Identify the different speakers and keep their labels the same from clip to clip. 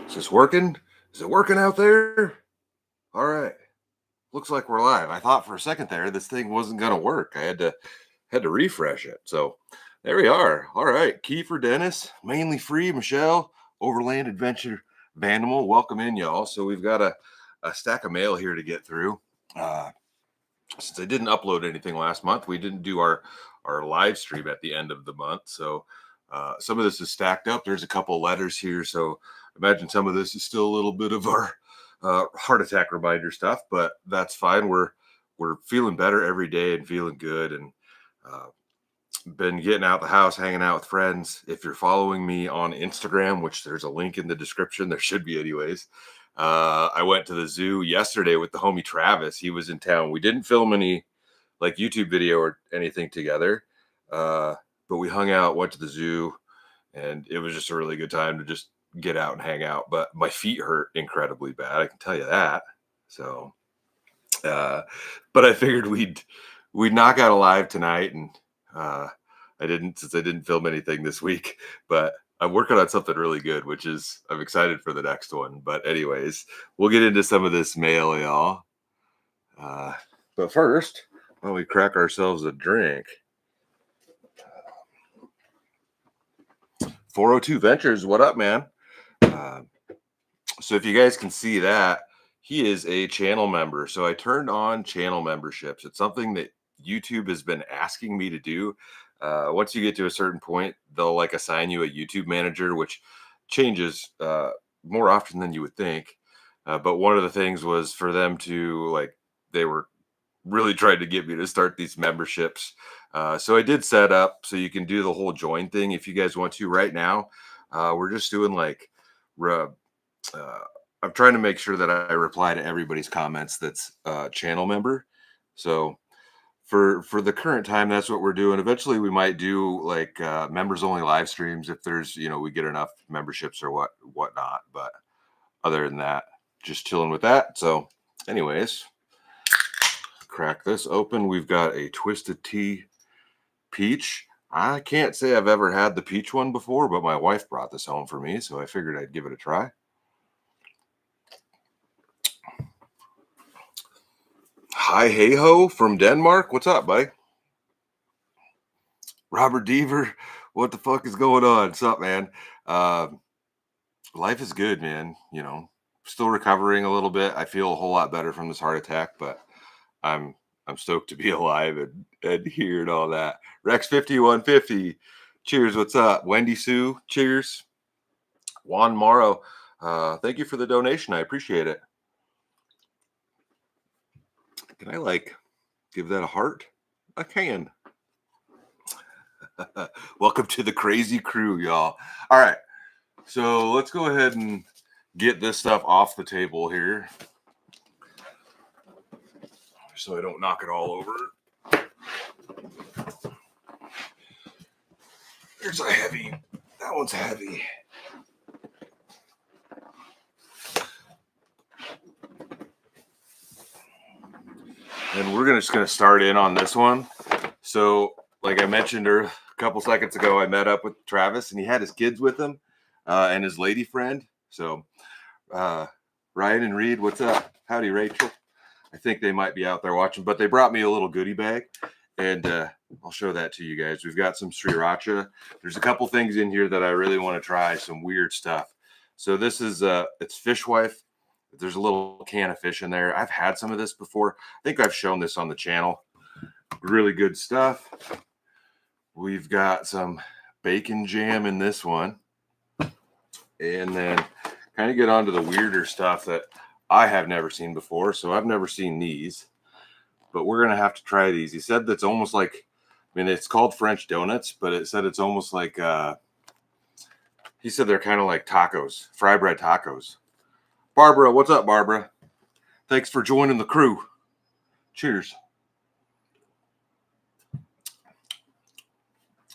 Speaker 1: Is this working? Is it working out there? All right. Looks like we're live. I thought for a second there this thing wasn't gonna work. I had to refresh it. So there we are. All right. Kiefer Dennis, mainly free, Michelle, Overland Adventure Vandal. Welcome in, y'all. So we've got a stack of mail here to get through. Uh since I didn't upload anything last month, we didn't do our live stream at the end of the month. So some of this is stacked up. There's a couple letters here, so imagine some of this is still a little bit of our heart attack reminder stuff, but that's fine. We're feeling better every day and feeling good, and uh, been getting out the house, hanging out with friends. If you're following me on Instagram, which there's a link in the description, there should be anyways. I went to the zoo yesterday with the homie Travis. He was in town. We didn't film any like YouTube video or anything together, uh, but we hung out, went to the zoo, and it was just a really good time to just get out and hang out. But my feet hurt incredibly bad, I can tell you that. So, uh, but I figured we'd knock out alive tonight, and uh, I didn't since I didn't film anything this week. But I'm working on something really good, which is I'm excited for the next one. But anyways, we'll get into some of this mail, y'all. Uh, but first, why don't we crack ourselves a drink? 402 Ventures, what up, man? Uh, so if you guys can see that, he is a channel member. So I turned on channel memberships. It's something that YouTube has been asking me to do. Once you get to a certain point, they'll like assign you a YouTube manager, which changes more often than you would think. But one of the things was for them to like, they were really trying to get me to start these memberships. So I did set up so you can do the whole join thing if you guys want to. Right now, we're just doing like, re- uh, I'm trying to make sure that I reply to everybody's comments that's channel member. So for the current time, that's what we're doing. Eventually, we might do like members only live streams if there's we get enough memberships or whatnot. But other than that, just chilling with that. So, anyways, crack this open. We've got a Twisted Tea peach. I can't say I've ever had the peach one before, but my wife brought this home for me, so I figured I'd give it a try. Hi, hey ho from Denmark. What's up, buddy? Robert Deaver, what the fuck is going on? What's up, man? Uh, Life is good, man. Still recovering a little bit. I feel a whole lot better from this heart attack, but I'm I'm stoked to be alive and here and all that. Rex 5150. Cheers. What's up? Wendy Sue. Cheers. Juan Morrow. Thank you for the donation. I appreciate it. Can I give that a heart? I can. Welcome to the crazy crew, y'all. All right. So let's go ahead and get this stuff off the table here so I don't knock it all over. There's a heavy. That one's heavy. And we're just going to start in on this one. So, like I mentioned a couple seconds ago, I met up with Travis, and he had his kids with him and his lady friend. So, Ryan and Reed, what's up? Howdy, Rachel. I think they might be out there watching, but they brought me a little goodie bag, and I'll show that to you guys. We've got some sriracha. There's a couple things in here that I really want to try, some weird stuff. So this is it's Fishwife. There's a little can of fish in there. I've had some of this before. I think I've shown this on the channel. Really good stuff. We've got some bacon jam in this one. And then kind of get on to the weirder stuff that I have never seen before. So I've never seen these, but we're going to have to try these. He said that's almost like, it's called French donuts, but it said it's almost like, he said they're kind of like tacos, fry bread tacos. Barbara, what's up, Barbara? Thanks for joining the crew. Cheers.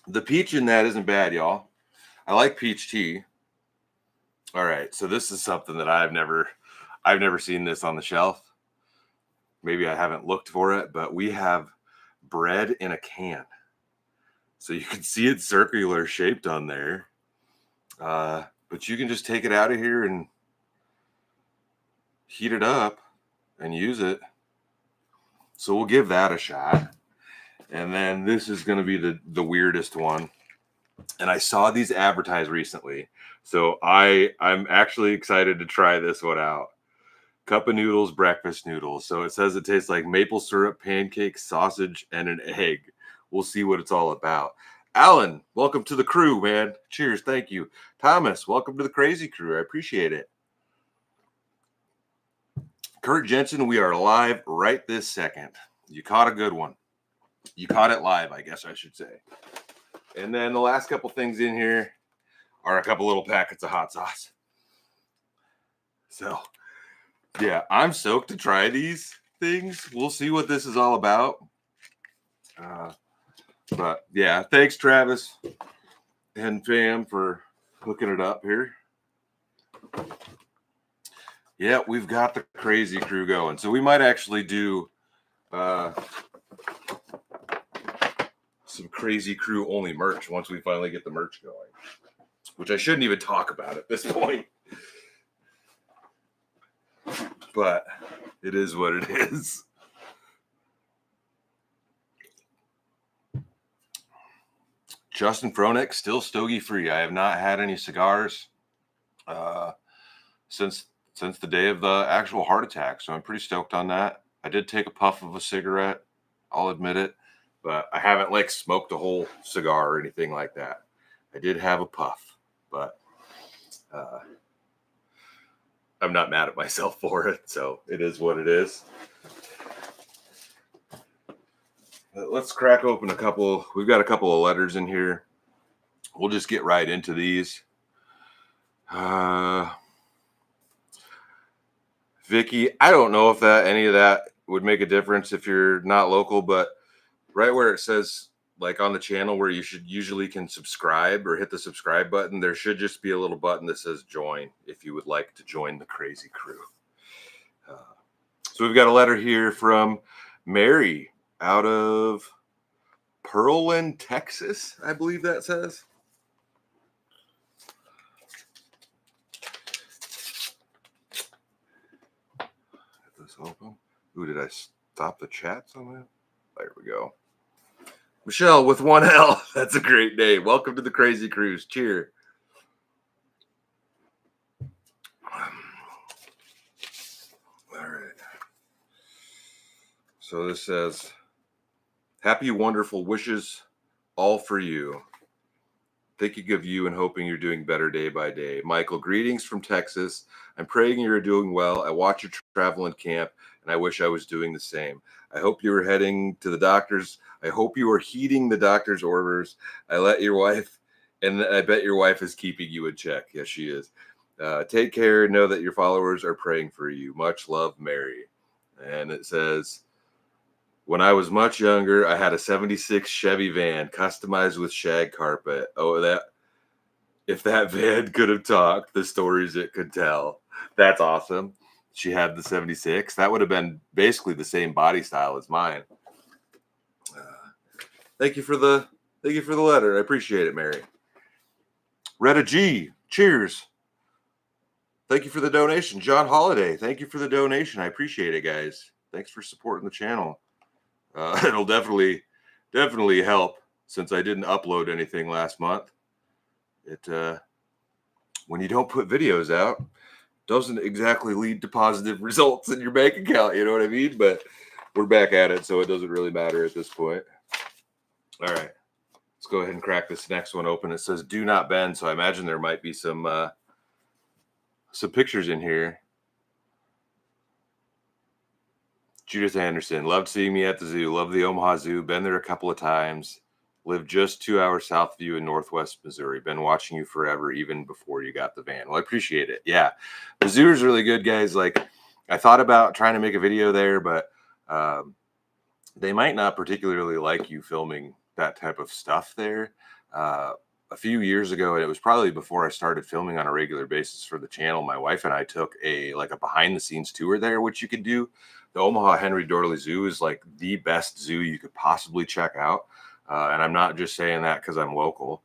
Speaker 1: The peach in that isn't bad, y'all. I like peach tea. All right, so this is something that I've never seen this on the shelf. Maybe I haven't looked for it, but we have bread in a can. So you can see it's circular shaped on there. But you can just take it out of here and heat it up and use it. So we'll give that a shot. And then this is going to be the weirdest one. And I saw these advertised recently. So I'm actually excited to try this one out. Cup of noodles, breakfast noodles. So it says it tastes like maple syrup, pancakes, sausage, and an egg. We'll see what it's all about. Alan, welcome to the crew, man. Cheers. Thank you. Thomas, welcome to the crazy crew. I appreciate it. Kurt Jensen, we are live right this second. You caught a good one. You caught it live, I guess I should say. And then the last couple things in here are a couple little packets of hot sauce. So, yeah, I'm stoked to try these things. We'll see what this is all about. But, yeah, thanks, Travis and fam, for hooking it up here. Yeah, we've got the crazy crew going. So we might actually do some crazy crew only merch once we finally get the merch going, which I shouldn't even talk about at this point. But it is what it is. Justin Fronek, still stogie free. I have not had any cigars since the day of the actual heart attack. So I'm pretty stoked on that. I did take a puff of a cigarette. I'll admit it. But I haven't like smoked a whole cigar or anything like that. I did have a puff, but I'm not mad at myself for it. So it is what it is. Let's crack open a couple. We've got a couple of letters in here. We'll just get right into these. Vicky, I don't know if any of that would make a difference if you're not local, but right where it says like on the channel where you should usually can subscribe or hit the subscribe button, there should just be a little button that says join if you would like to join the crazy crew. So we've got a letter here from Mary out of Pearland, Texas, I believe that says. Get this open. Ooh, did I stop the chat somehow? There we go. Michelle with one L. That's a great name. Welcome to the Crazy Cruise. Cheer. All right. So this says, happy, wonderful wishes all for you. Thinking of you and hoping you're doing better day by day. Michael, greetings from Texas. I'm praying you're doing well. I watch your travel and camp, and I wish I was doing the same. I hope you were heading to the doctor's. I hope you are heeding the doctor's orders. I let your wife, and I bet your wife is keeping you in check. Yes, she is. Take care. Know that your followers are praying for you. Much love, Mary. And it says, when I was much younger, I had a 76 Chevy van customized with shag carpet. Oh, if that van could have talked, the stories it could tell. That's awesome. She had the 76. That would have been basically the same body style as mine. Thank you for the letter. I appreciate it, Mary. Retta G, cheers. Thank you for the donation. John Holiday, thank you for the donation. I appreciate it, guys. Thanks for supporting the channel. It'll definitely help since I didn't upload anything last month. It when you don't put videos out, doesn't exactly lead to positive results in your bank account. You know what I mean? But we're back at it, so it doesn't really matter at this point. All right, let's go ahead and crack this next one open. It says "Do not bend," so I imagine there might be some pictures in here. Judith Anderson, loved seeing me at the zoo. Love the Omaha Zoo. Been there a couple of times. Live just 2 hours south of you in Northwest Missouri. Been watching you forever, even before you got the van. Well, I appreciate it. Yeah, the zoo is really good, guys. Like, I thought about trying to make a video there, but they might not particularly like you filming that type of stuff there. A few years ago, and it was probably before I started filming on a regular basis for the channel, my wife and I took a behind the scenes tour there, which you could do. The Omaha Henry Doorly Zoo is like the best zoo you could possibly check out. And I'm not just saying that because I'm local.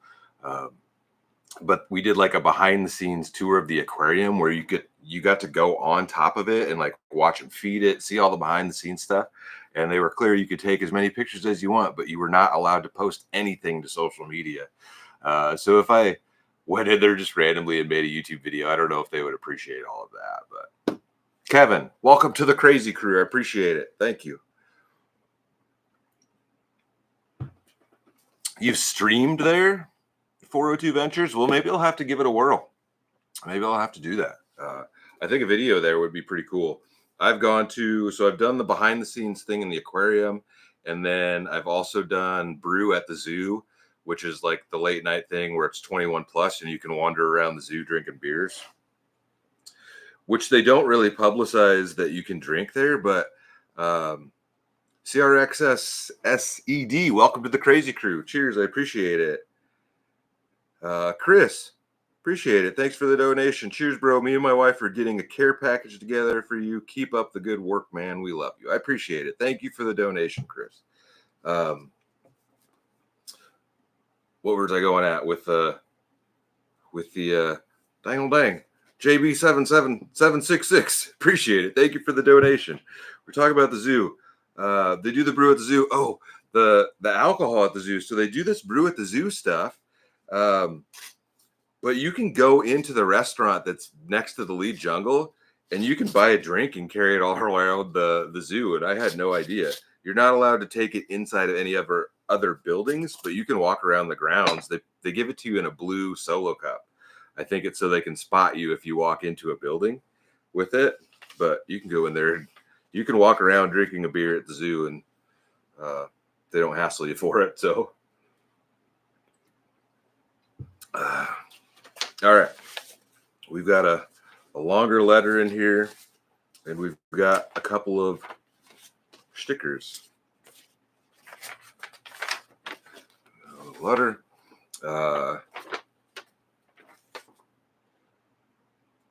Speaker 1: But we did like a behind the scenes tour of the aquarium where you you got to go on top of it and like watch them feed it, see all the behind the scenes stuff. And they were clear you could take as many pictures as you want, but you were not allowed to post anything to social media. So if I went in there just randomly and made a YouTube video, I don't know if they would appreciate all of that. But Kevin, welcome to the crazy crew. I appreciate it. Thank you. You've streamed there, 402 Ventures? Well, maybe I'll have to give it a whirl. Maybe I'll have to do that. I think a video there would be pretty cool. I've done the behind the scenes thing in the aquarium. And then I've also done brew at the zoo, which is like the late night thing where it's 21 plus and you can wander around the zoo drinking beers, which they don't really publicize that you can drink there. But CRXS SED, welcome to the crazy crew. Cheers. I appreciate it. Chris, appreciate it. Thanks for the donation. Cheers, bro. Me and my wife are getting a care package together for you. Keep up the good work, man. We love you. I appreciate it. Thank you for the donation, Chris. What was I going at with the dang JB77766? Appreciate it. Thank you for the donation. We're talking about the zoo. They do the brew at the zoo. Oh, the alcohol at the zoo. So they do this brew at the zoo stuff. But you can go into the restaurant that's next to the lead jungle and you can buy a drink and carry it all around the zoo. And I had no idea. You're not allowed to take it inside of any other buildings, but you can walk around the grounds. They give it to you in a blue Solo cup. I think it's so they can spot you if you walk into a building with it. But you can go in there and you can walk around drinking a beer at the zoo and they don't hassle you for it. So, all right, we've got a longer letter in here, and we've got a couple of stickers. Letter.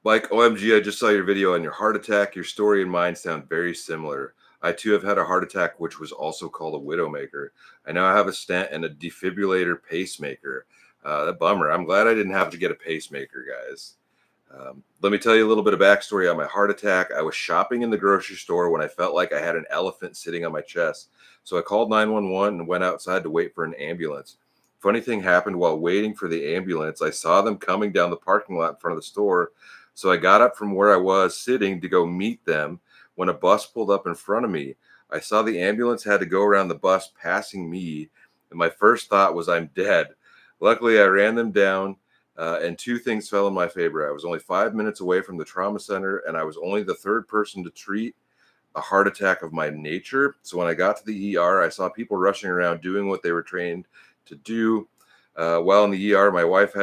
Speaker 1: Like, OMG, I just saw your video on your heart attack. Your story and mine sound very similar. I too have had a heart attack, which was also called a widowmaker. I now have a stent and a defibrillator pacemaker. That bummer. I'm glad I didn't have to get a pacemaker, guys. Let me tell you a little bit of backstory on my heart attack. I was shopping in the grocery store when I felt like I had an elephant sitting on my chest. So I called 911 and went outside to wait for an ambulance. Funny thing happened while waiting for the ambulance. I saw them coming down the parking lot in front of the store. So I got up from where I was sitting to go meet them when a bus pulled up in front of me. I saw the ambulance had to go around the bus passing me. And my first thought was I'm dead. Luckily, I ran them down, and two things fell in my favor. I was only 5 minutes away from the trauma center, and I was only the third person to treat a heart attack of my nature. So when I got to the ER, I saw people rushing around doing what they were trained to do. While in the ER, my wife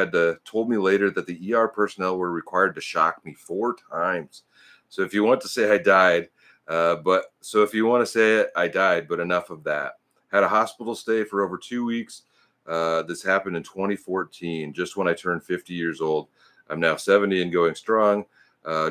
Speaker 1: told me later that the ER personnel were required to shock me 4 times. So if you want to say I died, if you want to say it, I died, but enough of that. Had a hospital stay for over 2 weeks. This happened in 2014, just when I turned 50 years old. I'm now 70 and going strong.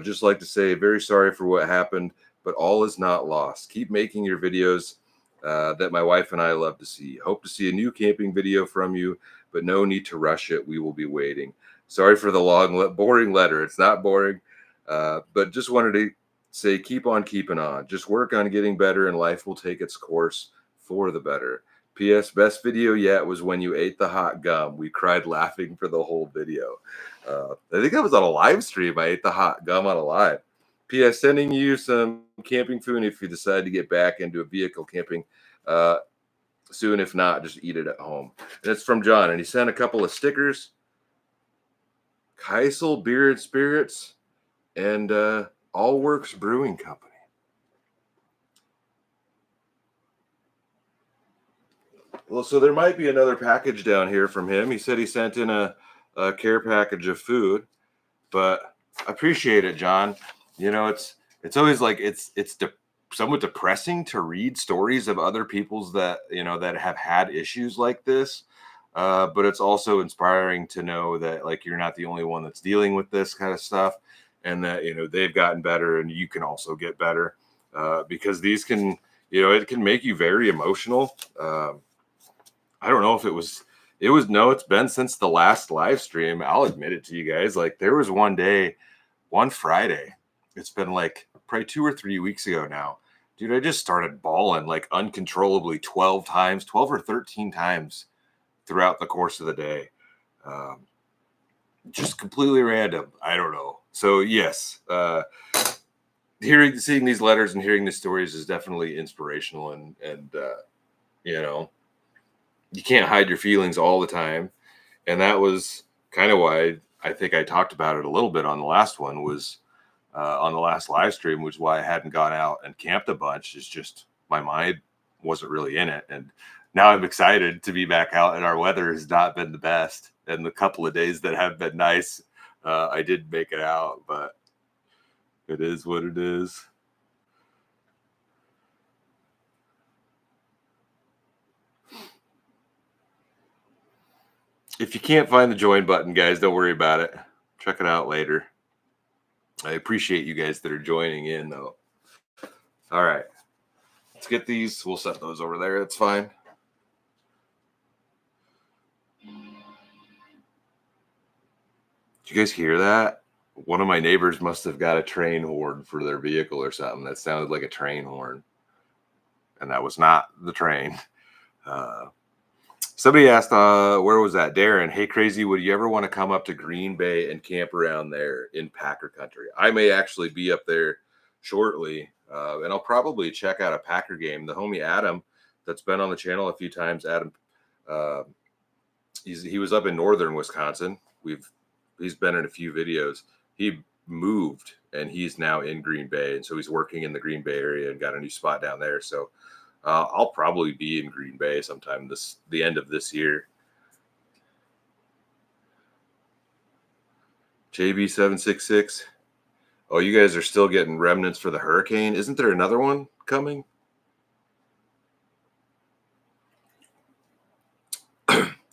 Speaker 1: Just like to say, very sorry for what happened, but all is not lost. Keep making your videos that my wife and I love to see. Hope to see a new camping video from you, but no need to rush it. We will be waiting. Sorry for the long, boring letter. It's not boring, but just wanted to say, keep on keeping on. Just work on getting better and life will take its course for the better. P.S. Best video yet was when you ate the hot gum. We cried laughing for the whole video. I think that was on a live stream. I ate the hot gum on a live. P.S. Sending you some camping food if you decide to get back into a vehicle camping soon. If not, just eat it at home. And it's from John. And he sent a couple of stickers. Keisel Beer and Spirits and All Works Brewing Company. Well, so there might be another package down here from him. He said he sent in a care package of food, but I appreciate it, John. You know, it's always like it's somewhat depressing to read stories of other people's that have had issues like this. But it's also inspiring to know that like you're not the only one that's dealing with this kind of stuff, and that they've gotten better and you can also get better because these can it can make you very emotional. I don't know if it's been since the last live stream. I'll admit it to you guys. Like there was one day one Friday, it's been like probably 2 or 3 weeks ago now, dude. I just started bawling like uncontrollably 12 times, 12 or 13 times throughout the course of the day. Um, just completely random. I don't know. So yes, seeing these letters and hearing these stories is definitely inspirational, and you know, you can't hide your feelings all the time, and that was kind of why I think I talked about it a little bit on the last one, was on the last live stream, which is why I hadn't gone out and camped a bunch. Is just my mind wasn't really in it, and now I'm excited to be back out. And our weather has not been the best, and the couple of days that have been nice, I did make it out, but it is what it is. If you can't find the join button, guys, don't worry about it. Check it out later. I appreciate you guys that are joining in, though. All right, let's get these. We'll set those over there. That's fine. Did you guys hear that? One of my neighbors must have got a train horn for their vehicle or something. That sounded like a train horn, and that was not the train. Uh, Somebody asked, where was that? Darren, hey, crazy, would you ever want to come up to Green Bay and camp around there in Packer country? I may actually be up there shortly, and I'll probably check out a Packer game. The homie Adam, that's been on the channel a few times, Adam, uh, he was up in northern Wisconsin. He's been in a few videos. He moved and he's now in Green Bay, and so he's working in the Green Bay area and got a new spot down there. So I'll probably be in Green Bay sometime the end of this year. JB766. Oh, you guys are still getting remnants for the hurricane. Isn't there another one coming?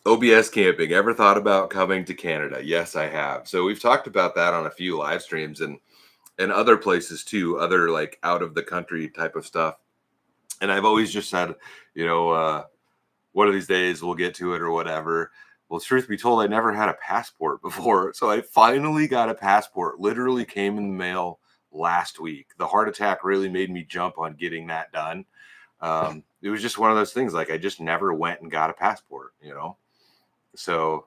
Speaker 1: OBS camping. Ever thought about coming to Canada? Yes, I have. So we've talked about that on a few live streams and other places too, other like out of the country type of stuff. And I've always just said, one of these days we'll get to it or whatever. Well, truth be told, I never had a passport before. So I finally got a passport. Literally came in the mail last week. The heart attack really made me jump on getting that done. It was just one of those things. Like I just never went and got a passport, So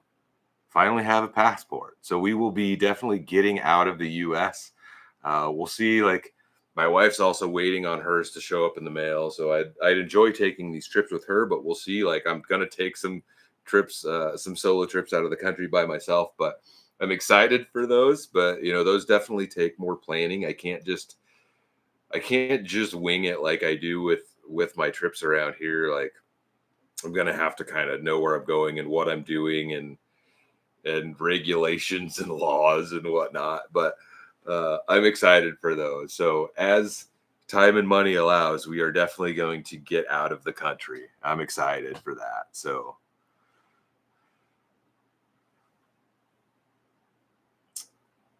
Speaker 1: finally have a passport. So we will be definitely getting out of the US. We'll see. Like my wife's also waiting on hers to show up in the mail. So I'd enjoy taking these trips with her, but we'll see. Like I'm going to take some trips, some solo trips out of the country by myself, but I'm excited for those. But those definitely take more planning. I can't just wing it like I do with my trips around here. Like I'm going to have to kind of know where I'm going and what I'm doing and regulations and laws and whatnot. But I'm excited for those. So as time and money allows, we are definitely going to get out of the country. I'm excited for that. So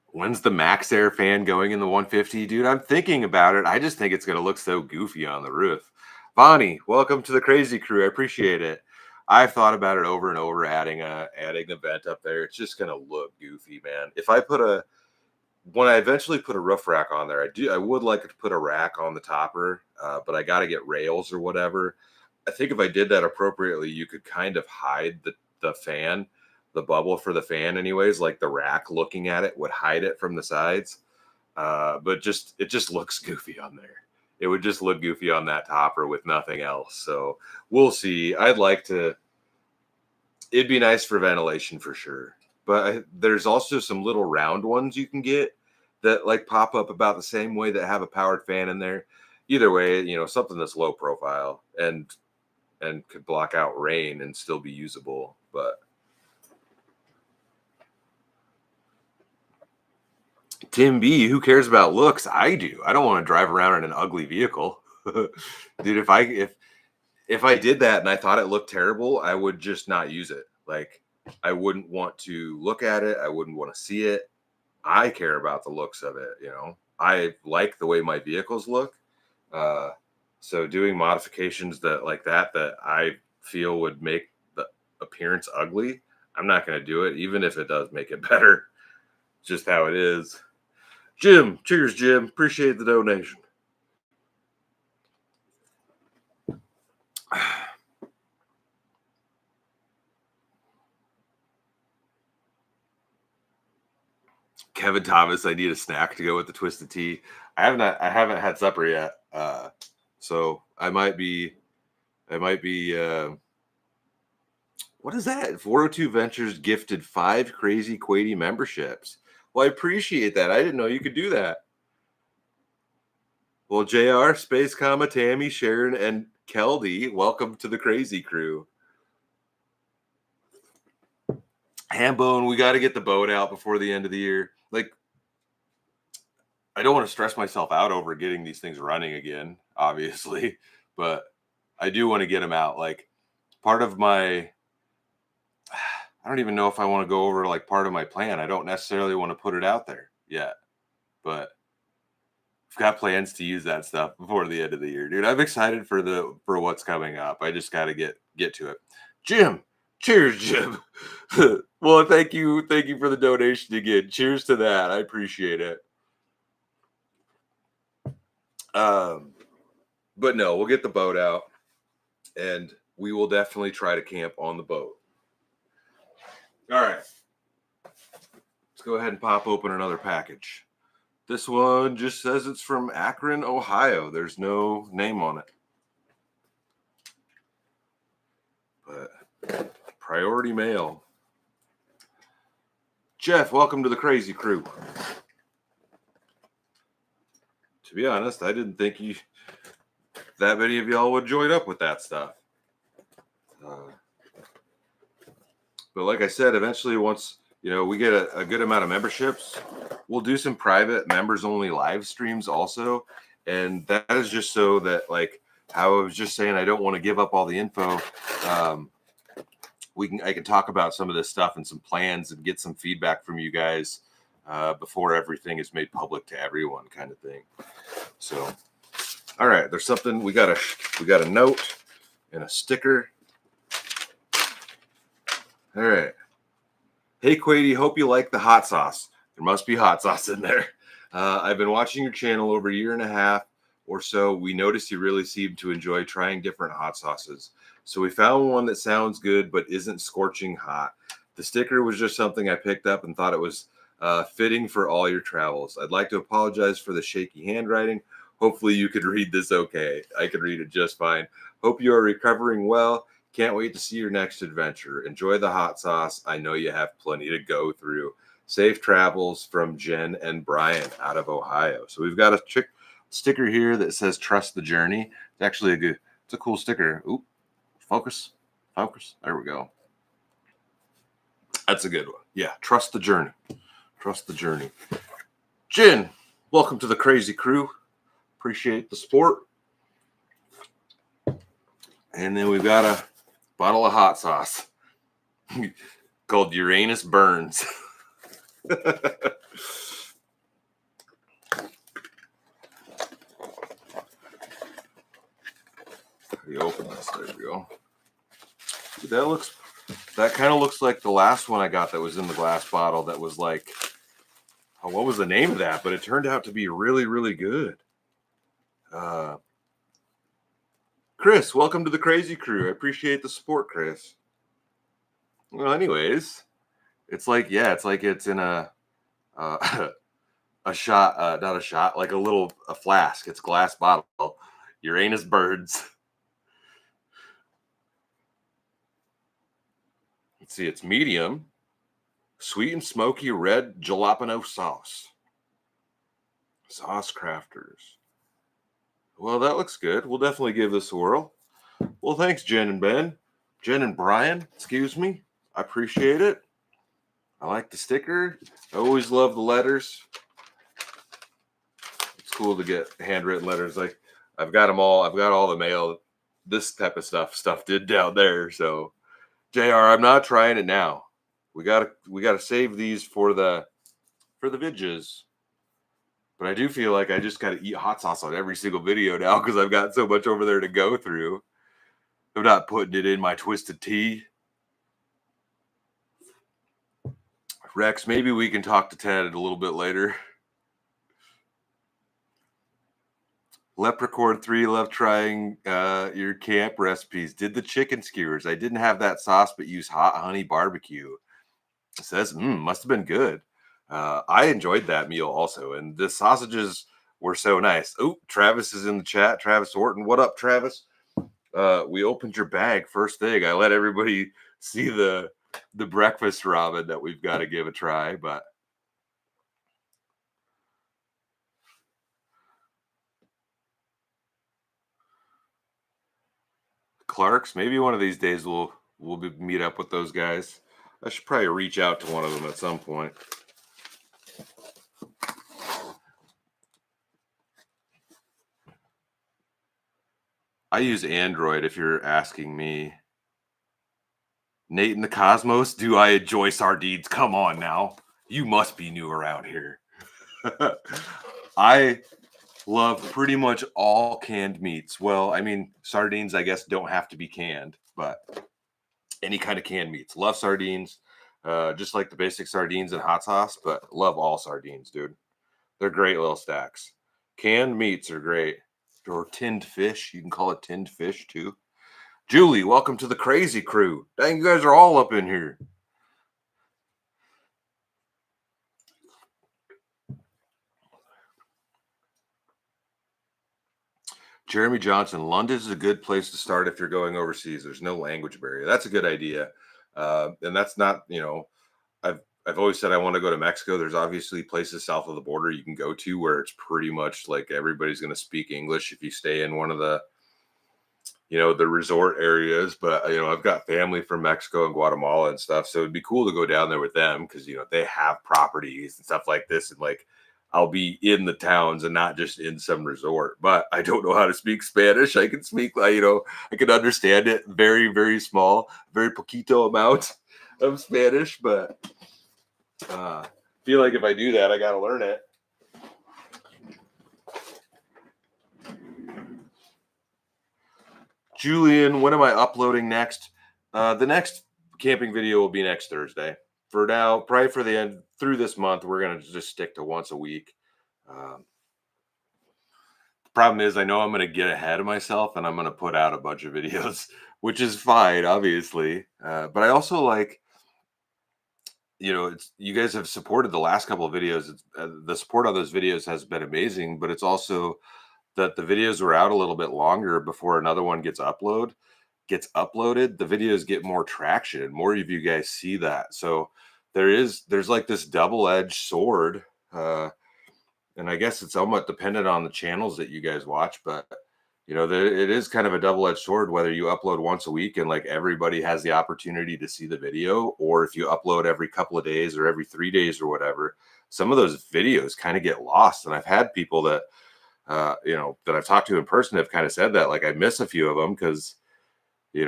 Speaker 1: when's the Max Air fan going in the 150? Dude, I'm thinking about it. I just think it's going to look so goofy on the roof. Bonnie, welcome to the crazy crew. I appreciate it. I've thought about it over and over, adding the vent up there. It's just going to look goofy, man. When I eventually put a roof rack on there, I would like to put a rack on the topper, but I got to get rails or whatever. I think if I did that appropriately, you could kind of hide the fan, the bubble for the fan anyways, like the rack looking at it would hide it from the sides. But it just looks goofy on there. It would just look goofy on that topper with nothing else. So we'll see. It'd be nice for ventilation for sure. But there's also some little round ones you can get that like pop up about the same way that have a powered fan in there. Either way, something that's low profile and could block out rain and still be usable. But Tim B, who cares about looks? I do. I don't want to drive around in an ugly vehicle. Dude, if I did that and I thought it looked terrible, I would just not use it. Like I wouldn't want to look at it. I wouldn't want to see it. I care about the looks of it. I like the way my vehicles look. Uh, so doing modifications that I feel would make the appearance ugly, I'm not going to do it, even if it does make it better. Just how it is. Jim, cheers, Jim. Appreciate the donation. Kevin Thomas, I need a snack to go with the twisted tea. I haven't had supper yet. So I might be what is that? 402 Ventures gifted 5 crazy Quady memberships. Well, I appreciate that. I didn't know you could do that. Well, JR, Space Comma, Tammy, Sharon, and Keldy, welcome to the crazy crew. Hambone, we got to get the boat out before the end of the year. Like, I don't want to stress myself out over getting these things running again, obviously, but I do want to get them out. Like, part of my, I don't even know if I want to go over like part of my plan. I don't necessarily want to put it out there yet, but I've got plans to use that stuff before the end of the year, dude. I'm excited for what's coming up. I just got to get to it. Jim, cheers, Jim. Well, thank you for the donation again. Cheers to that. I appreciate it. But no, we'll get the boat out, and we will definitely try to camp on the boat. All right, let's go ahead and pop open another package. This one just says it's from Akron, Ohio. There's no name on it. But priority mail. Jeff, welcome to the crazy crew. To be honest, I didn't think that many of y'all would join up with that stuff. But like I said, eventually once we get a good amount of memberships, we'll do some private members only live streams also. And that is just so that, like how I was just saying, I don't want to give up all the info. I can talk about some of this stuff and some plans and get some feedback from you guys before everything is made public to everyone, kind of thing. So, all right, there's something we got a note and a sticker. All right. Hey, Quady, hope you like the hot sauce. There must be hot sauce in there. I've been watching your channel over a year and a half or so. We noticed you really seem to enjoy trying different hot sauces. So we found one that sounds good but isn't scorching hot. The sticker was just something I picked up and thought it was fitting for all your travels. I'd like to apologize for the shaky handwriting. Hopefully you could read this okay. I could read it just fine. Hope you are recovering well. Can't wait to see your next adventure. Enjoy the hot sauce. I know you have plenty to go through. Safe travels from Jen and Brian out of Ohio. So we've got a sticker here that says "Trust the Journey." It's actually it's a cool sticker. Oop, focus. There we go. That's a good one. Yeah, trust the journey. Trust the journey. Jen, welcome to the crazy crew. Appreciate the support. And then we've got a bottle of hot sauce called Uranus Burns. We open this. There we go. That kind of looks like the last one I got that was in the glass bottle. That was like, what was the name of that? But it turned out to be really, really good. Chris, welcome to the crazy crew. I appreciate the support, Chris. Well, anyways, it's like it's in a shot, not a shot, like a flask. It's glass bottle. Uranus Birds. Let's see, it's medium, sweet and smoky red jalapeno sauce. Sauce Crafters. Well, that looks good. We'll definitely give this a whirl. Well, thanks, Jen and Brian, excuse me. I appreciate it. I like the sticker. I always love the letters. It's cool to get handwritten letters. Like, I've got them all. I've got all the mail. This type of stuff did down there. So, JR, I'm not trying it now. We gotta save these for the vidges. But I do feel like I just gotta eat hot sauce on every single video now because I've got so much over there to go through. I'm not putting it in my twisted tea. Rex, maybe we can talk to Ted a little bit later. Leprechaun 3, love trying your camp recipes. Did the chicken skewers. I didn't have that sauce, but use hot honey barbecue. It says, must have been good. I enjoyed that meal also. And the sausages were so nice. Oh, Travis is in the chat. Travis Horton. What up, Travis? We opened your bag first thing. I let everybody see the breakfast ramen that we've got to give a try, but Clark's, maybe one of these days meet up with those guys. I should probably reach out to one of them at some point. I use Android if you're asking me. Nate in the Cosmos, do I enjoy sardines? Come on now. You must be new around here. I love pretty much all canned meats. Well, I mean, sardines, I guess, don't have to be canned, but any kind of canned meats. Love sardines, just like the basic sardines and hot sauce, but love all sardines, dude. They're great little stacks. Canned meats are great. Or tinned fish. You can call it tinned fish too. Julie, welcome to the crazy crew. Dang, you guys are all up in here. Jeremy Johnson, London is a good place to start if you're going overseas. There's no language barrier. That's a good idea. And that's not, I've always said I want to go to Mexico. There's obviously places south of the border you can go to where it's pretty much like everybody's going to speak English if you stay in one of the resort areas. But I've got family from Mexico and Guatemala and stuff, so it'd be cool to go down there with them because they have properties and stuff like this, and like I'll be in the towns and not just in some resort. But I don't know how to speak Spanish. I can speak, I can understand it very, very small, very poquito amount of Spanish, but feel like if I do that, I got to learn it. Julian, when am I uploading next? The next camping video will be next Thursday. For now, probably for the end through this month, we're gonna just stick to once a week. The problem is, I know I'm gonna get ahead of myself, and I'm gonna put out a bunch of videos, which is fine, obviously. But I also like, it's you guys have supported the last couple of videos. The support on those videos has been amazing, but it's also that the videos were out a little bit longer before another one gets uploaded. The videos get more traction and more of you guys see that. So there's like this double-edged sword. And I guess it's somewhat dependent on the channels that you guys watch, but it is kind of a double-edged sword whether you upload once a week and like everybody has the opportunity to see the video, or if you upload every couple of days or every 3 days or whatever. Some of those videos kind of get lost, and I've had people that that I've talked to in person have kind of said that, like, I miss a few of them because, if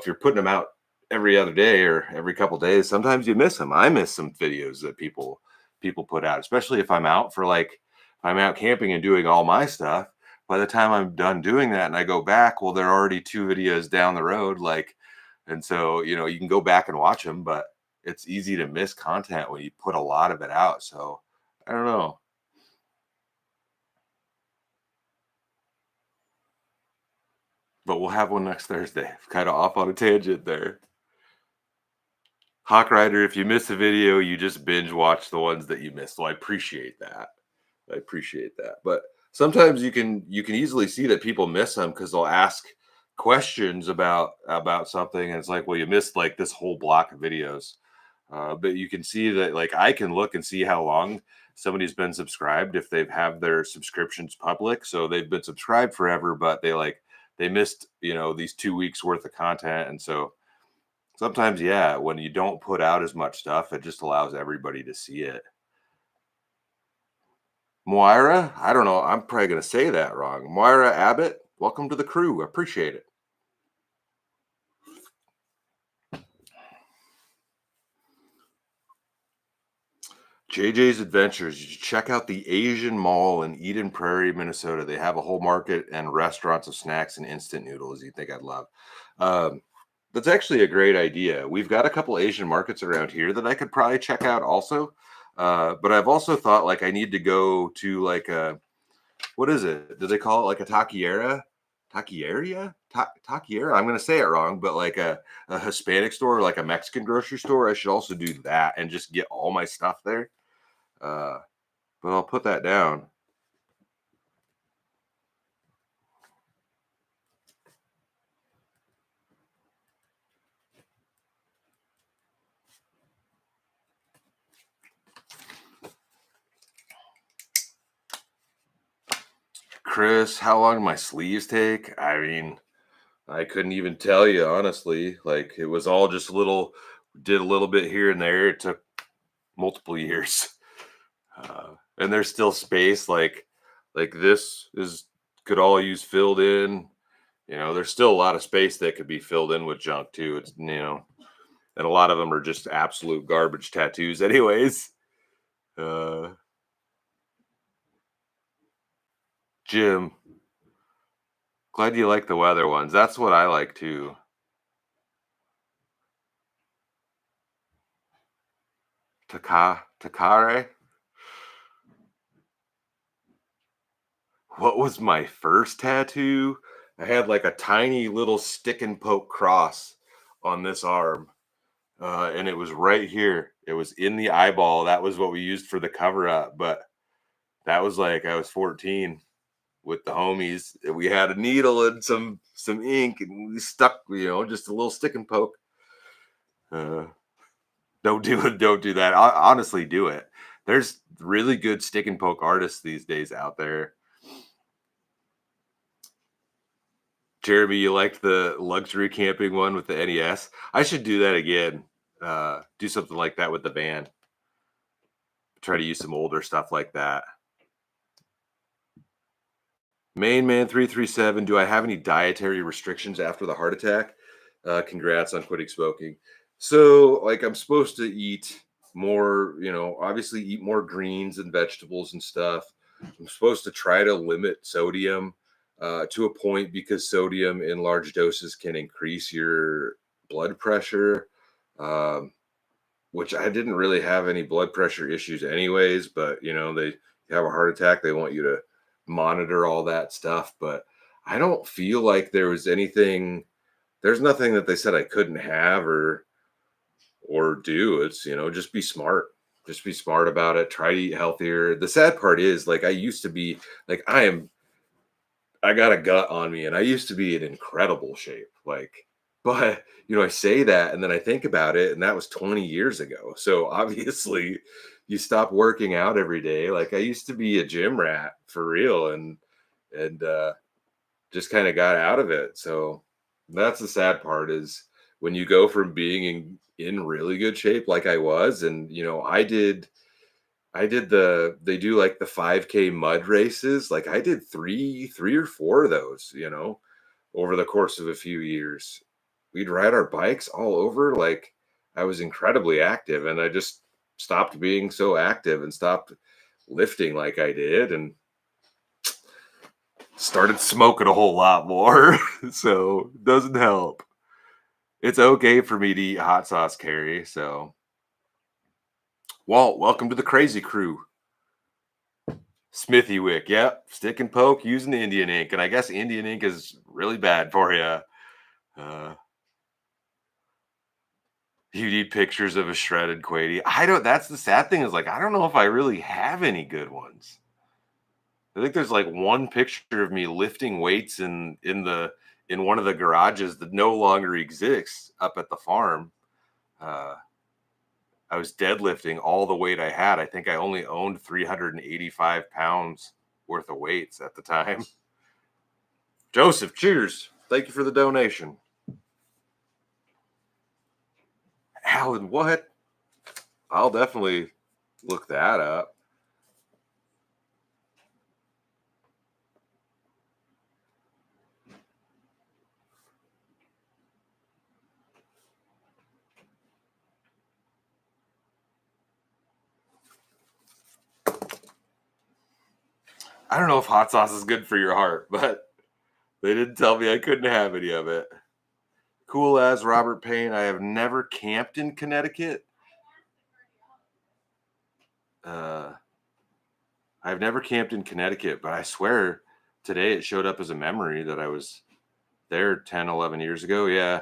Speaker 1: you're putting them out every other day or every couple days, sometimes you miss them. I miss some videos that people put out, especially if I'm out if I'm out camping and doing all my stuff. By the time I'm done doing that and I go back, well, they're already 2 videos down the road. And so, you can go back and watch them, but it's easy to miss content when you put a lot of it out. So I don't know. But we'll have one next Thursday. Kind of off on a tangent there. Hawk Rider, if you miss a video, you just binge watch the ones that you missed. So I appreciate that. I appreciate that. But sometimes you can easily see that people miss them because they'll ask questions about something, and it's like, well, you missed like this whole block of videos. But you can see that, like, I can look and see how long somebody's been subscribed if they've have their subscriptions public. So they've been subscribed forever, but they missed, these 2 weeks worth of content. And so sometimes, yeah, when you don't put out as much stuff, it just allows everybody to see it. Moira, I don't know. I'm probably going to say that wrong. Moira Abbott, welcome to the crew. I appreciate it. JJ's Adventures. You should check out the Asian Mall in Eden Prairie, Minnesota. They have a whole market and restaurants of snacks and instant noodles you think I'd love. That's actually a great idea. We've got a couple Asian markets around here that I could probably check out also. But I've also thought, like, I need to go to like what is it? Do they call it like a taqueria? Taqueria? I'm gonna say it wrong, but like a Hispanic store, or like a Mexican grocery store. I should also do that and just get all my stuff there. Uh, but I'll put that down. Chris, how long do my sleeves take? I mean, I couldn't even tell you honestly. Like it was all just did a little bit here and there. It took multiple years. And there's still space like this is could all use filled in. There's still a lot of space that could be filled in with junk too. And a lot of them are just absolute garbage tattoos anyways. Uh Jim, glad you like the weather ones. That's what I like too. Takare. What was my first tattoo? I had like a tiny little stick and poke cross on this arm. And it was right here. It was in the eyeball. That was what we used for the cover up. But that was like I was 14 with the homies. And we had a needle and some ink, and we stuck, just a little stick and poke. Uh, don't do it. Don't do that. Honestly, do it. There's really good stick and poke artists these days out there. Jeremy, you liked the luxury camping one with the NES. I should do that again. Do something like that with the band. Try to use some older stuff like that. Main Man 337. Do I have any dietary restrictions after the heart attack? Congrats on quitting smoking. So, like, I'm supposed to eat more, obviously eat more greens and vegetables and stuff. I'm supposed to try to limit sodium to a point because sodium in large doses can increase your blood pressure. Um, which I didn't really have any blood pressure issues anyways, but they have a heart attack, they want you to monitor all that stuff. But I don't feel like there's nothing that they said I couldn't have or do. It's, just be smart. Just be smart about it. Try to eat healthier. The sad part is like I used to be like I got a gut on me and I used to be in incredible shape. But I say that and then I think about it and that was 20 years ago. So obviously you stop working out every day. Like I used to be a gym rat for real and just kind of got out of it. So that's the sad part is when you go from being in really good shape like I was and I did they do like the 5K mud races. Like I did three or four of those, over the course of a few years. We'd ride our bikes all over. Like I was incredibly active and I just stopped being so active and stopped lifting like I did and started smoking a whole lot more. So it doesn't help. It's okay for me to eat hot sauce, Carrie. So Walt, welcome to the crazy crew. Smithy Wick, yep. Stick and poke using the Indian ink. And I guess Indian ink is really bad for you. You need pictures of a shredded Quady. That's the sad thing is like, I don't know if I really have any good ones. I think there's like one picture of me lifting weights in one of the garages that no longer exists up at the farm. Uh, I was deadlifting all the weight I had. I think I only owned 385 pounds worth of weights at the time. Joseph, cheers. Thank you for the donation. Alan, what? I'll definitely look that up. I don't know if hot sauce is good for your heart, but they didn't tell me I couldn't have any of it. Cool as Robert Payne. I have never camped in Connecticut. Uh, I've never camped in Connecticut, but I swear today it showed up as a memory that I was there 10, 11 years ago. Yeah.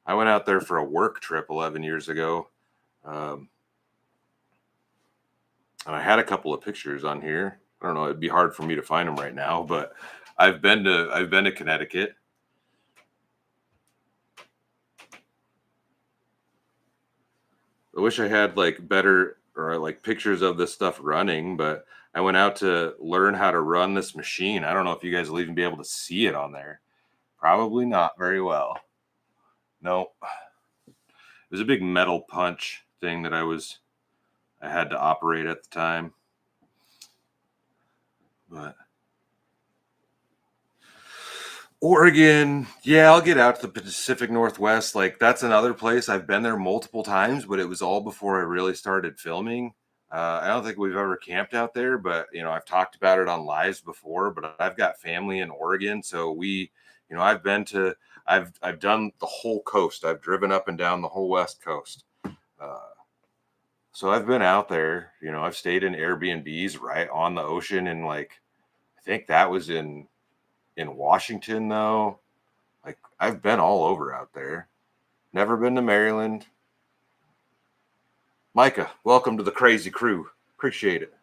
Speaker 1: I went out there for a work trip 11 years ago. Um, and I had a couple of pictures on here. I don't know. It'd be hard for me to find them right now, but I've been to Connecticut. I wish I had like better or like pictures of this stuff running, but I went out to learn how to run this machine. I don't know if you guys will even be able to see it on there. Probably not very well. No, it was a big metal punch thing that I had to operate at the time. But Oregon, yeah, I'll get out to the Pacific Northwest. Like that's another place I've been there multiple times, but it was all before I really started filming. I don't think we've ever camped out there, but I've talked about it on lives before. But I've got family in Oregon, so I've been to, I've done the whole coast. I've driven up and down the whole West Coast. Uh, so I've been out there. I've stayed in Airbnbs right on the ocean, and like I think that was in Washington though. Like I've been all over out there. Never been to Maryland. Micah, welcome to the crazy crew. Appreciate it.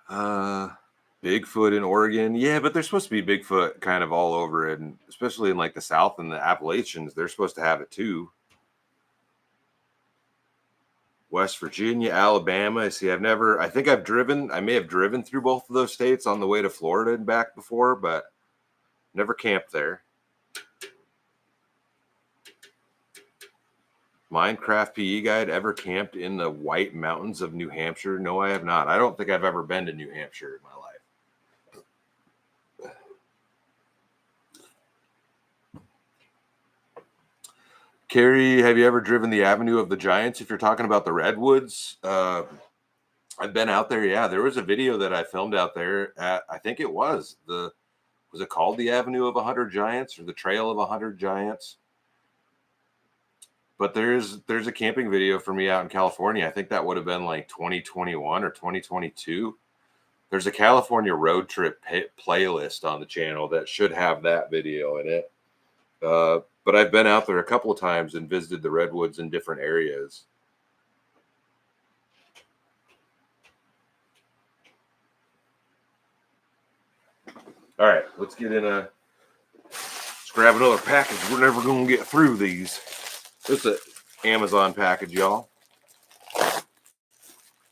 Speaker 1: Uh Bigfoot in Oregon. Yeah, but there's supposed to be Bigfoot kind of all over it, and especially in like the South and the Appalachians, they're supposed to have it too. West Virginia, Alabama. See, I think I may have driven through both of those states on the way to Florida and back before, but never camped there. Minecraft PE guide, ever camped in the White Mountains of New Hampshire? No, I have not. I don't think I've ever been to New Hampshire in my life. Carrie, have you ever driven the Avenue of the Giants? If you're talking about the Redwoods, I've been out there. Yeah, there was a video that I filmed out there. I think it was was it called the Avenue of 100 Giants or the Trail of 100 Giants? But there's a camping video for me out in California. I think that would have been like 2021 or 2022. There's a California road trip playlist on the channel that should have that video in it. But I've been out there a couple of times and visited the redwoods in different areas. All right, let's grab another package. We're never gonna get through these. It's an Amazon package, y'all.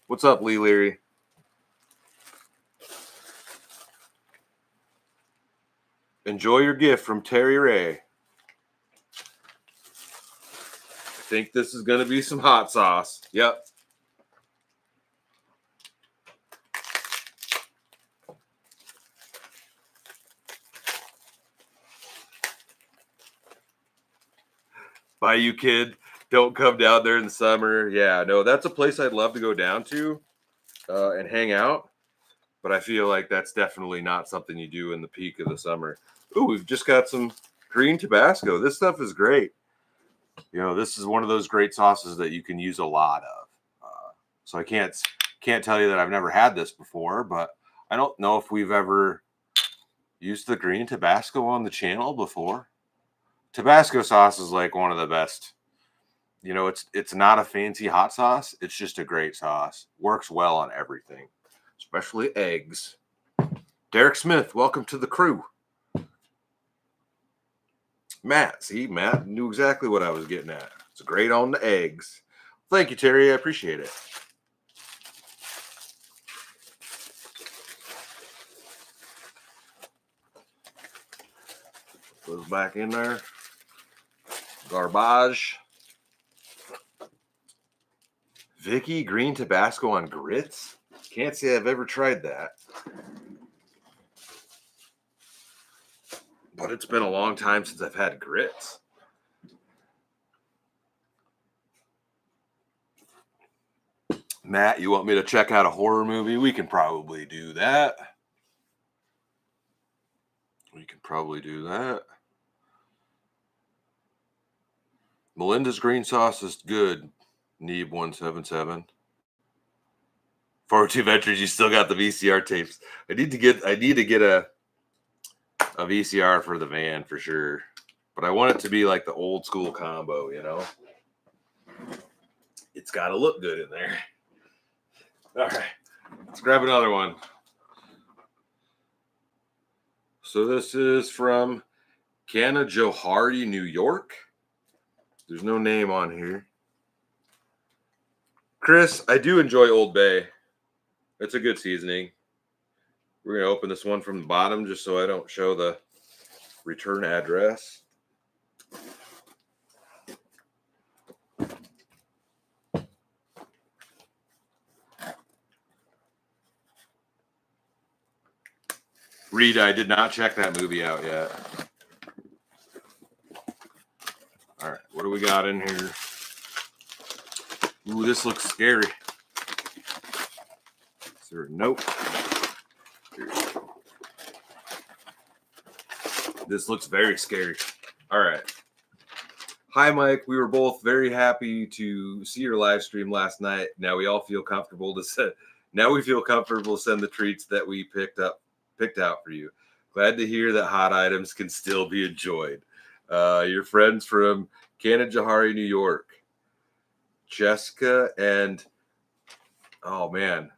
Speaker 1: What's up, Lee Leary? Enjoy your gift from Terry Ray. I think this is gonna be some hot sauce. Yep. Bye, you kid. Don't come down there in the summer. Yeah, no, that's a place I'd love to go down to and hang out. But I feel like that's definitely not something you do in the peak of the summer. Ooh, we've just got some green Tabasco. This stuff is great. This is one of those great sauces that you can use a lot of. So I can't tell you that I've never had this before, but I don't know if we've ever used the green Tabasco on the channel before. Tabasco sauce is like one of the best. It's not a fancy hot sauce. It's just a great sauce. Works well on everything, especially eggs. Derek Smith, welcome to the crew. Matt knew exactly what I was getting at. It's great on the eggs. Thank you, Terry. I appreciate it. Put those back in there. Garbage. Vicky, green Tabasco on grits? Can't say I've ever tried that. But it's been a long time since I've had grits. Matt, you want me to check out a horror movie? We can probably do that. Melinda's green sauce is good. Neeb 177. 402 Ventures, you still got the VCR tapes. I need to get a VCR for the van for sure. But I want it to be like the old school combo, you know? It's got to look good in there. All right. Let's grab another one. So this is from Johari, New York. There's no name on here. Chris, I do enjoy Old Bay. It's a good seasoning. We're going to open this one from the bottom just so I don't show the return address. Rita, I did not check that movie out yet. All right, what do we got in here? Ooh, this looks scary. Is there a note? This looks very scary. All right. Hi, Mike. We were both very happy to see your live stream last night. Now we feel comfortable to send the treats that we picked out for you. Glad to hear that hot items can still be enjoyed. Your friends from Johari, New York. Jessica and oh man.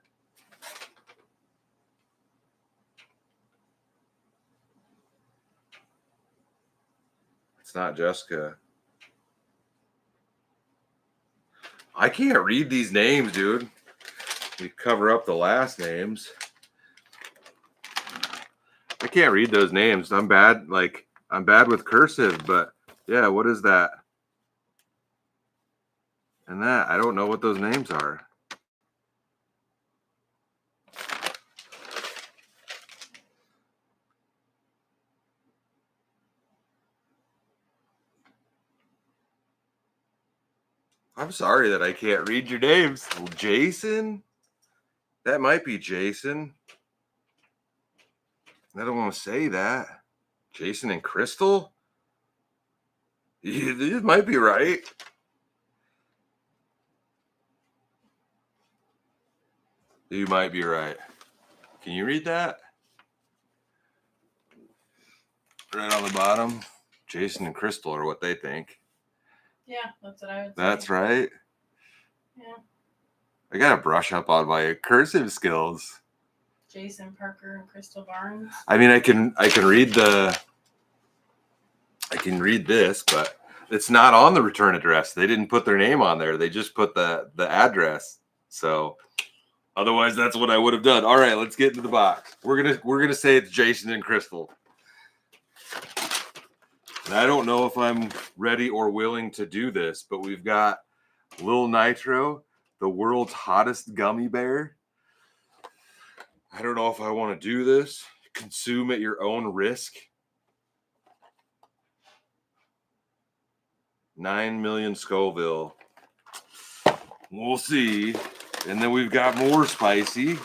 Speaker 1: It's not Jessica. I can't read these names, dude. We cover up the last names. I can't read those names. I'm bad with cursive, but yeah, what is that? And that, I don't know what those names are. I'm sorry that I can't read your names. Jason? That might be Jason. I don't want to say that. Jason and Crystal? This might be right. You might be right. Can you read that? Right on the bottom. Jason and Crystal are what they think.
Speaker 2: Yeah, that's what I would say.
Speaker 1: That's right.
Speaker 2: Yeah.
Speaker 1: I gotta brush up on my cursive skills.
Speaker 2: Jason Parker and Crystal Barnes.
Speaker 1: I mean, I can read this, but it's not on the return address. They didn't put their name on there. They just put the address. So otherwise, that's what I would have done. All right, let's get into the box. We're gonna say it's Jason and Crystal. And I don't know if I'm ready or willing to do this, but we've got Lil Nitro, the world's hottest gummy bear. I don't know if I want to do this. Consume at your own risk. 9 million Scoville. We'll see. And then we've got more spicy.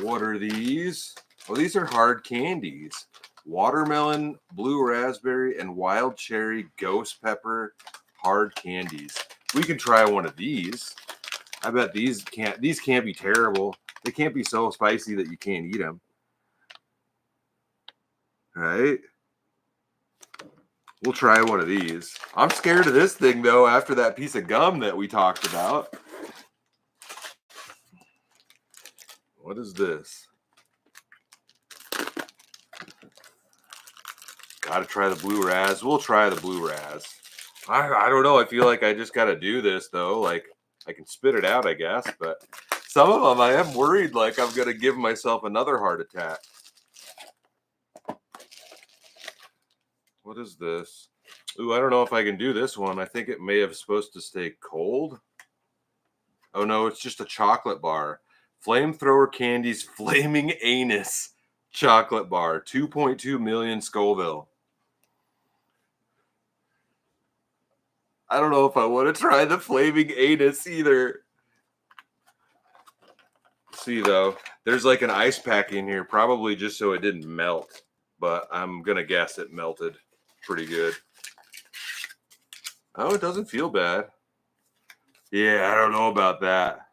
Speaker 1: What are these? Oh, these are hard candies. Watermelon, blue raspberry, and wild cherry ghost pepper hard candies. We can try one of these. I bet these can't be terrible. They can't be so spicy that you can't eat them. Right? We'll try one of these. I'm scared of this thing, though, after that piece of gum that we talked about. What is this? Gotta try the blue raz. We'll try the blue raz. I don't know. I feel like I just gotta do this, though. Like, I can spit it out, I guess. But some of them I am worried like I'm gonna give myself another heart attack. What is this? Ooh, I don't know if I can do this one. I think it may have supposed to stay cold. Oh, no, it's just a chocolate bar. Flamethrower Candy's Flaming Anus chocolate bar. 2.2 million Scoville. I don't know if I want to try the Flaming Anus either. See, though, there's like an ice pack in here, probably just so it didn't melt. But I'm going to guess it melted pretty good. Oh, it doesn't feel bad. Yeah, I don't know about that.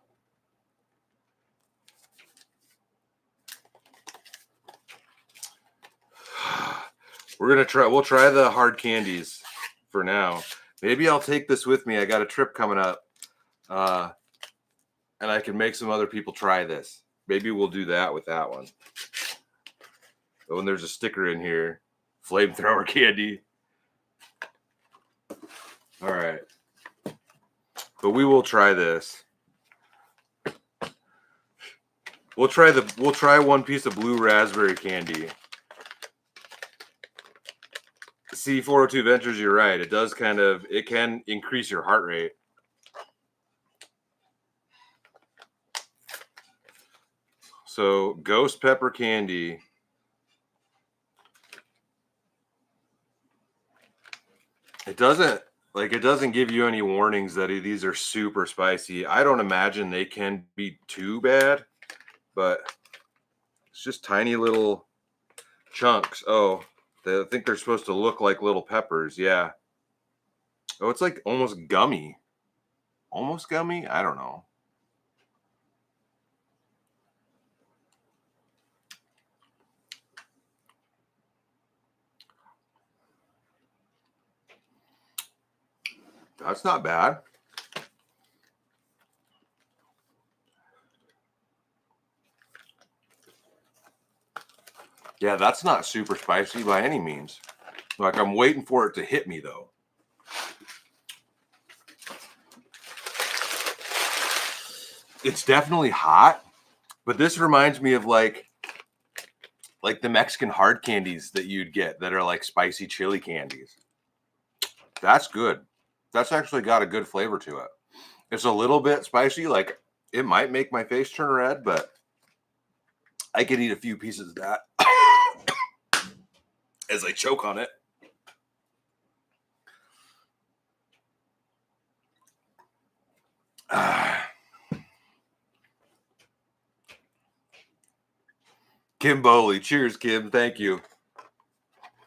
Speaker 1: We'll try the hard candies for now. Maybe I'll take this with me. I got a trip coming up. And I can make some other people try this. Maybe we'll do that with that one. Oh, and there's a sticker in here. Flamethrower candy. All right. But we will try this. We'll try one piece of blue raspberry candy. See, 402 Ventures, you're right. It does it can increase your heart rate. So, ghost pepper candy. It doesn't give you any warnings that these are super spicy. I don't imagine they can be too bad, but it's just tiny little chunks. Oh, I think they're supposed to look like little peppers. Yeah. Oh, it's like almost gummy. Almost gummy? I don't know. That's not bad. Yeah, that's not super spicy by any means. Like, I'm waiting for it to hit me, though. It's definitely hot, but this reminds me of like the Mexican hard candies that you'd get that are like spicy chili candies. That's good. That's actually got a good flavor to it. It's a little bit spicy. Like, it might make my face turn red, but I can eat a few pieces of that as I choke on it. Kim Bowley. Cheers, Kim. Thank you.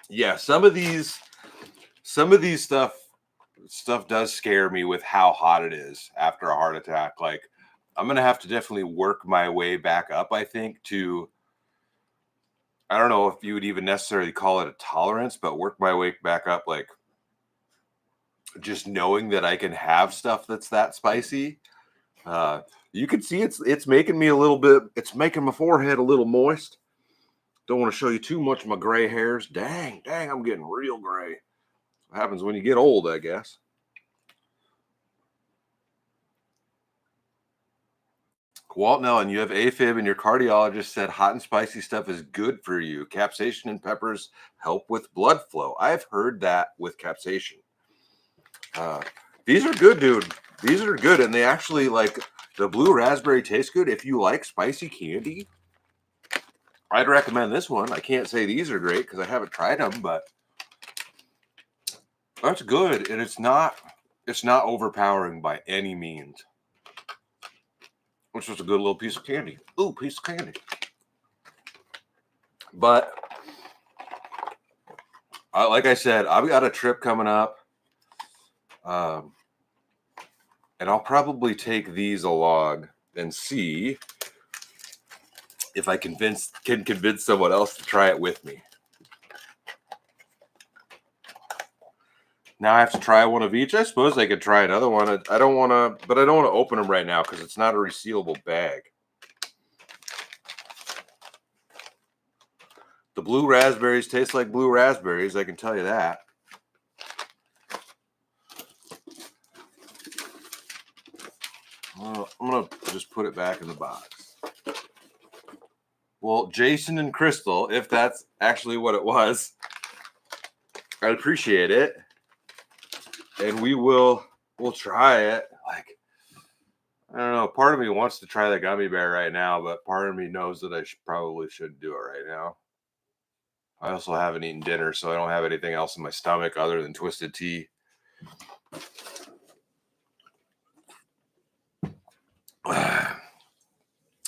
Speaker 1: Yeah, some of these stuff does scare me with how hot it is after a heart attack. Like, I'm gonna have to definitely work my way back up, I think, to, I don't know if you would even necessarily call it a tolerance, but work my way back up, like just knowing that I can have stuff that's that spicy. You can see it's making me a little bit, it's making my forehead a little moist. Don't want to show you too much of my gray hairs. Dang, I'm getting real gray. What happens when you get old, I guess. Walt Nellen, you have AFib and your cardiologist said hot and spicy stuff is good for you. Capsaicin and peppers help with blood flow. I've heard that with capsaicin. These are good, dude. These are good, and they actually, like, the blue raspberry tastes good. If you like spicy candy, I'd recommend this one. I can't say these are great because I haven't tried them, but that's good, and it's not overpowering by any means. It's just a good little piece of candy. Ooh, piece of candy. But like I said, I've got a trip coming up, and I'll probably take these along and see if I can convince someone else to try it with me. Now I have to try one of each. I suppose I could try another one. I don't want to open them right now because it's not a resealable bag. The blue raspberries taste like blue raspberries, I can tell you that. Well, I'm going to just put it back in the box. Well, Jason and Crystal, if that's actually what it was, I'd appreciate it. And we'll try it. Like, I don't know. Part of me wants to try the gummy bear right now, but part of me knows that I probably shouldn't do it right now. I also haven't eaten dinner, so I don't have anything else in my stomach other than twisted tea.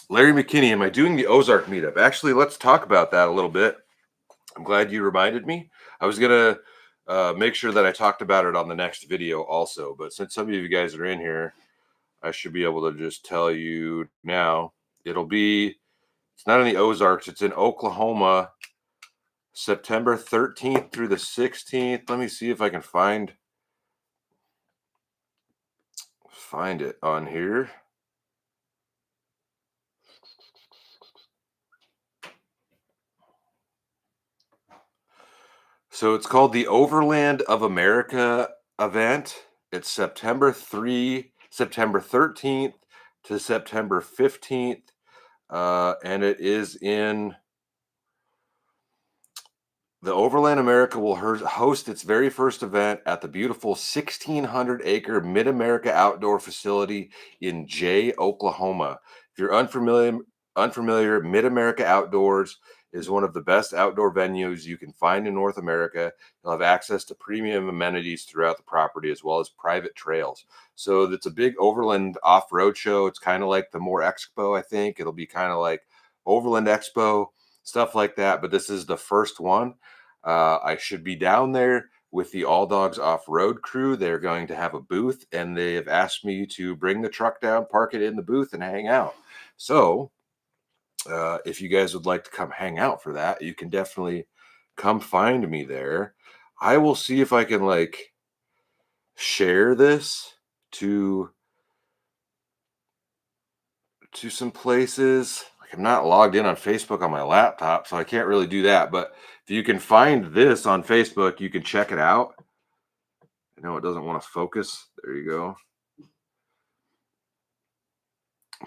Speaker 1: Larry McKinney, am I doing the Ozark meetup? Actually, let's talk about that a little bit. I'm glad you reminded me. I was gonna make sure that I talked about it on the next video also. But since some of you guys are in here, I should be able to just tell you now. It's not in the Ozarks, it's in Oklahoma, September 13th through the 16th. Let me see if I can find it on here. So it's called the Overland of America event. It's September 13th to September 15th. And it is in the Overland America will host its very first event at the beautiful 1,600-acre Mid America Outdoor Facility in Jay, Oklahoma. If you're unfamiliar, Mid America Outdoors is one of the best outdoor venues you can find in North America. You'll have access to premium amenities throughout the property as well as private trails. So it's a big overland off-road show. It's kind of like the More Expo, I think. It'll be kind of like Overland Expo, stuff like that. But this is the first one. I should be down there with the All Dogs Off-Road crew. They're going to have a booth, and they have asked me to bring the truck down, park it in the booth, and hang out. So if you guys would like to come hang out for that, you can definitely come find me there. I will see if I can like share this to some places. Like I'm not logged in on Facebook on my laptop, so I can't really do that. But if you can find this on Facebook, you can check it out. I know it doesn't want to focus. There you go.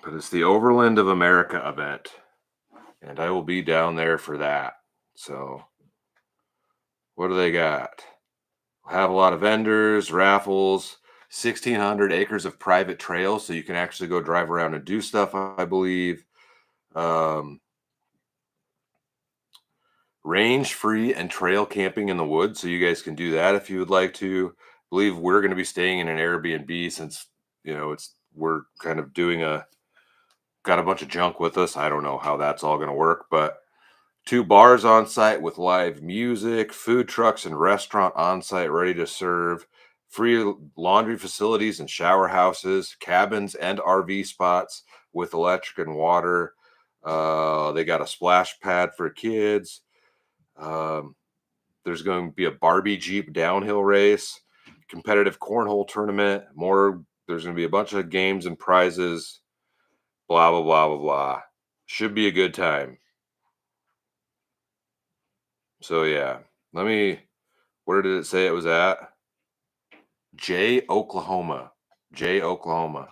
Speaker 1: But it's the Overland of America event, and I will be down there for that. So what do they got? We'll have a lot of vendors, raffles, 1,600 acres of private trails, so you can actually go drive around and do stuff, I believe. Range free and trail camping in the woods, so you guys can do that if you would like to. I believe we're going to be staying in an Airbnb since we're kind of got a bunch of junk with us. I don't know how that's all going to work, but 2 bars on site with live music, food trucks and restaurant on site ready to serve, free laundry facilities and shower houses, cabins and RV spots with electric and water. They got a splash pad for kids. There's going to be a Barbie Jeep downhill race, competitive cornhole tournament, more. There's going to be a bunch of games and prizes, blah, blah, blah, blah, blah. Should be a good time. So, yeah, where did it say it was at? Jay, Oklahoma. Jay, Oklahoma.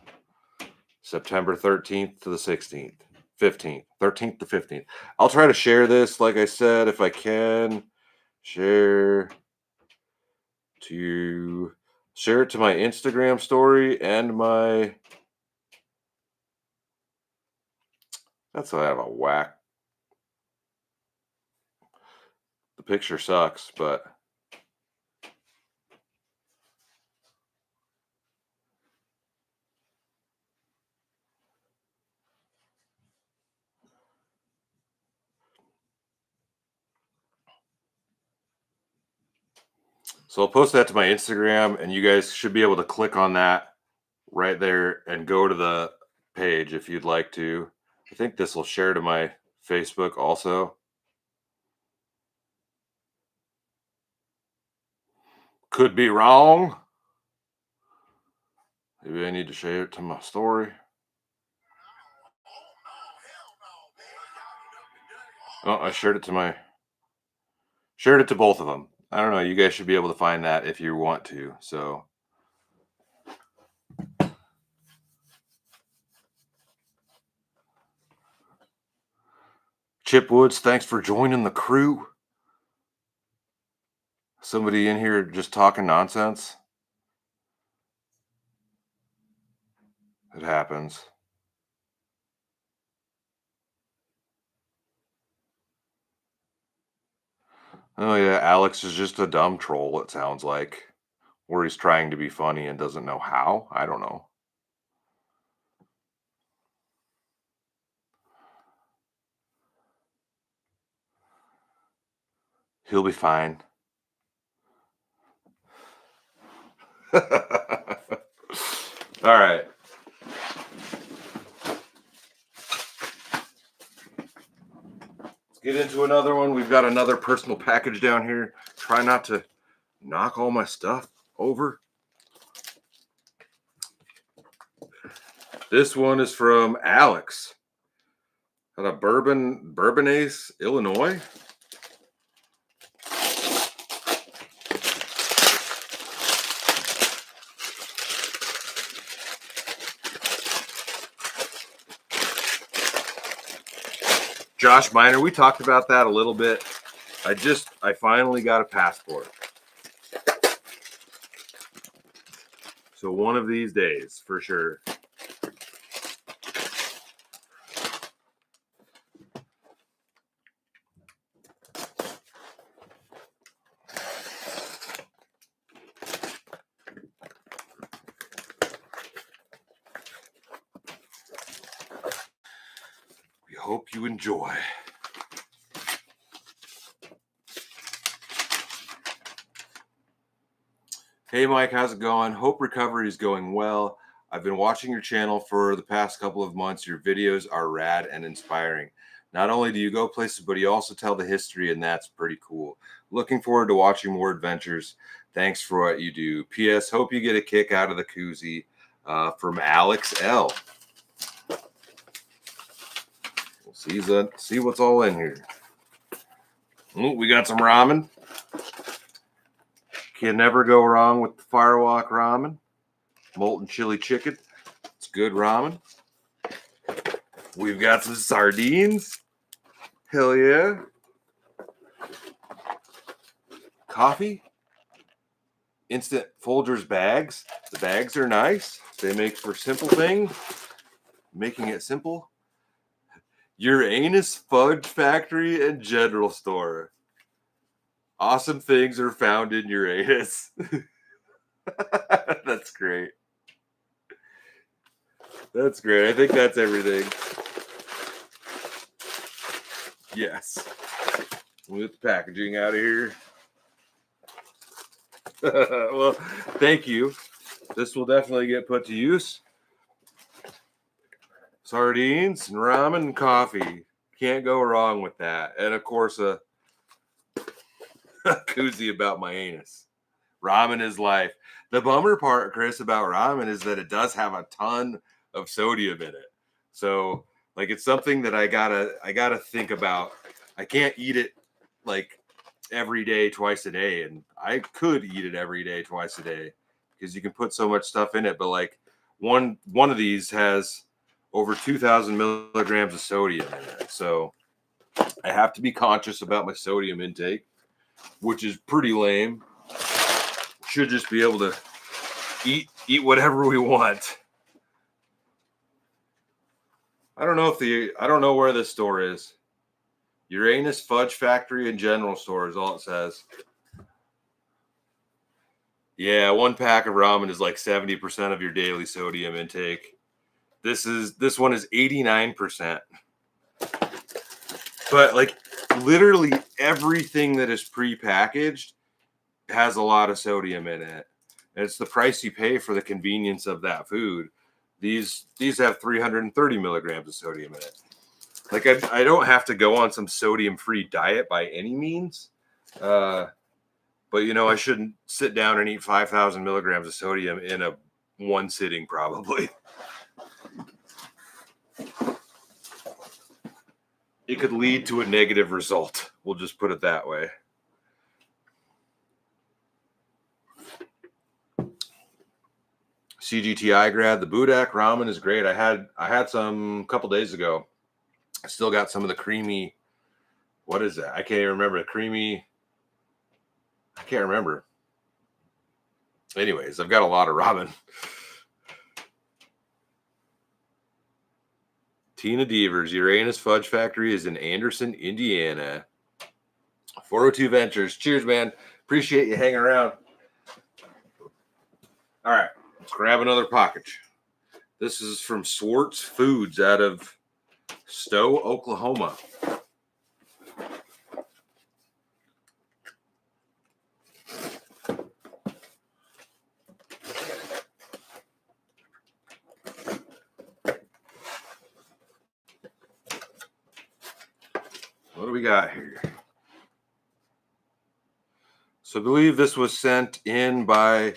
Speaker 1: September 13th to the 16th, 15th, 13th to 15th. I'll try to share this, like I said, if I can. Share it to my Instagram story and my. That's why I have a whack. The picture sucks, but. So I'll post that to my Instagram, and you guys should be able to click on that right there and go to the page if you'd like to. I think this will share to my Facebook also. Could be wrong. Maybe I need to share it to my story. Oh, I shared it to both of them. I don't know. You guys should be able to find that if you want to. So Chip Woods, thanks for joining the crew. Somebody in here just talking nonsense. It happens. Oh yeah, Alex is just a dumb troll, it sounds like. Or he's trying to be funny and doesn't know how. I don't know. He'll be fine. All right. Let's get into another one. We've got another personal package down here. Try not to knock all my stuff over. This one is from Alex out of Bourbonnais, Illinois. Josh Miner, we talked about that a little bit. I finally got a passport. So one of these days, for sure. We hope you enjoy. Hey Mike, how's it going? Hope recovery is going well. I've been watching your channel for the past couple of months. Your videos are rad and inspiring. Not only do you go places, but you also tell the history, and that's pretty cool. Looking forward to watching more adventures. Thanks for what you do. P.S. Hope you get a kick out of the koozie. From Alex L. We'll see what's all in here. Ooh, we got some ramen. Can never go wrong with the Firewalk ramen. Molten chili chicken. It's good ramen. We've got some sardines. Hell yeah. Coffee. Instant Folgers bags. The bags are nice. They make for simple thing. Making it simple. Uranus Fudge Factory and General Store. Awesome things are found in Uranus. That's great. That's great. I think that's everything. Yes. We'll get the packaging out of here. Well, thank you. This will definitely get put to use. Sardines and ramen and coffee. Can't go wrong with that. And of course, a koozie about my anus. Ramen is life. The bummer part, Chris, about ramen is that it does have a ton of sodium in it. So, like, it's something that I gotta think about. I can't eat it like every day, twice a day, and I could eat it every day, twice a day, because you can put so much stuff in it. But like one of these has over 2,000 milligrams of sodium in it, so I have to be conscious about my sodium intake, which is pretty lame. Should just be able to eat whatever we want. I don't know where this store is. Uranus Fudge Factory and General Store is all it says. Yeah, one pack of ramen is like 70% of your daily sodium intake. This one is 89%. But like literally everything that is pre-packaged has a lot of sodium in it. And it's the price you pay for the convenience of that food. These have 330 milligrams of sodium in it. Like I don't have to go on some sodium-free diet by any means. But you know, I shouldn't sit down and eat 5,000 milligrams of sodium in one sitting, probably. It could lead to a negative result. We'll just put it that way. CGTI grad, the Budak ramen is great. I had some a couple days ago. I still got some of the creamy. What is that? I can't even remember. Creamy. I can't remember. Anyways, I've got a lot of ramen. Tina Devers, Uranus Fudge Factory is in Anderson, Indiana. 402 Ventures. Cheers, man. Appreciate you hanging around. All right, let's grab another package. This is from Swartz Foods out of Stowe, Oklahoma. do we got here? So I believe this was sent in by,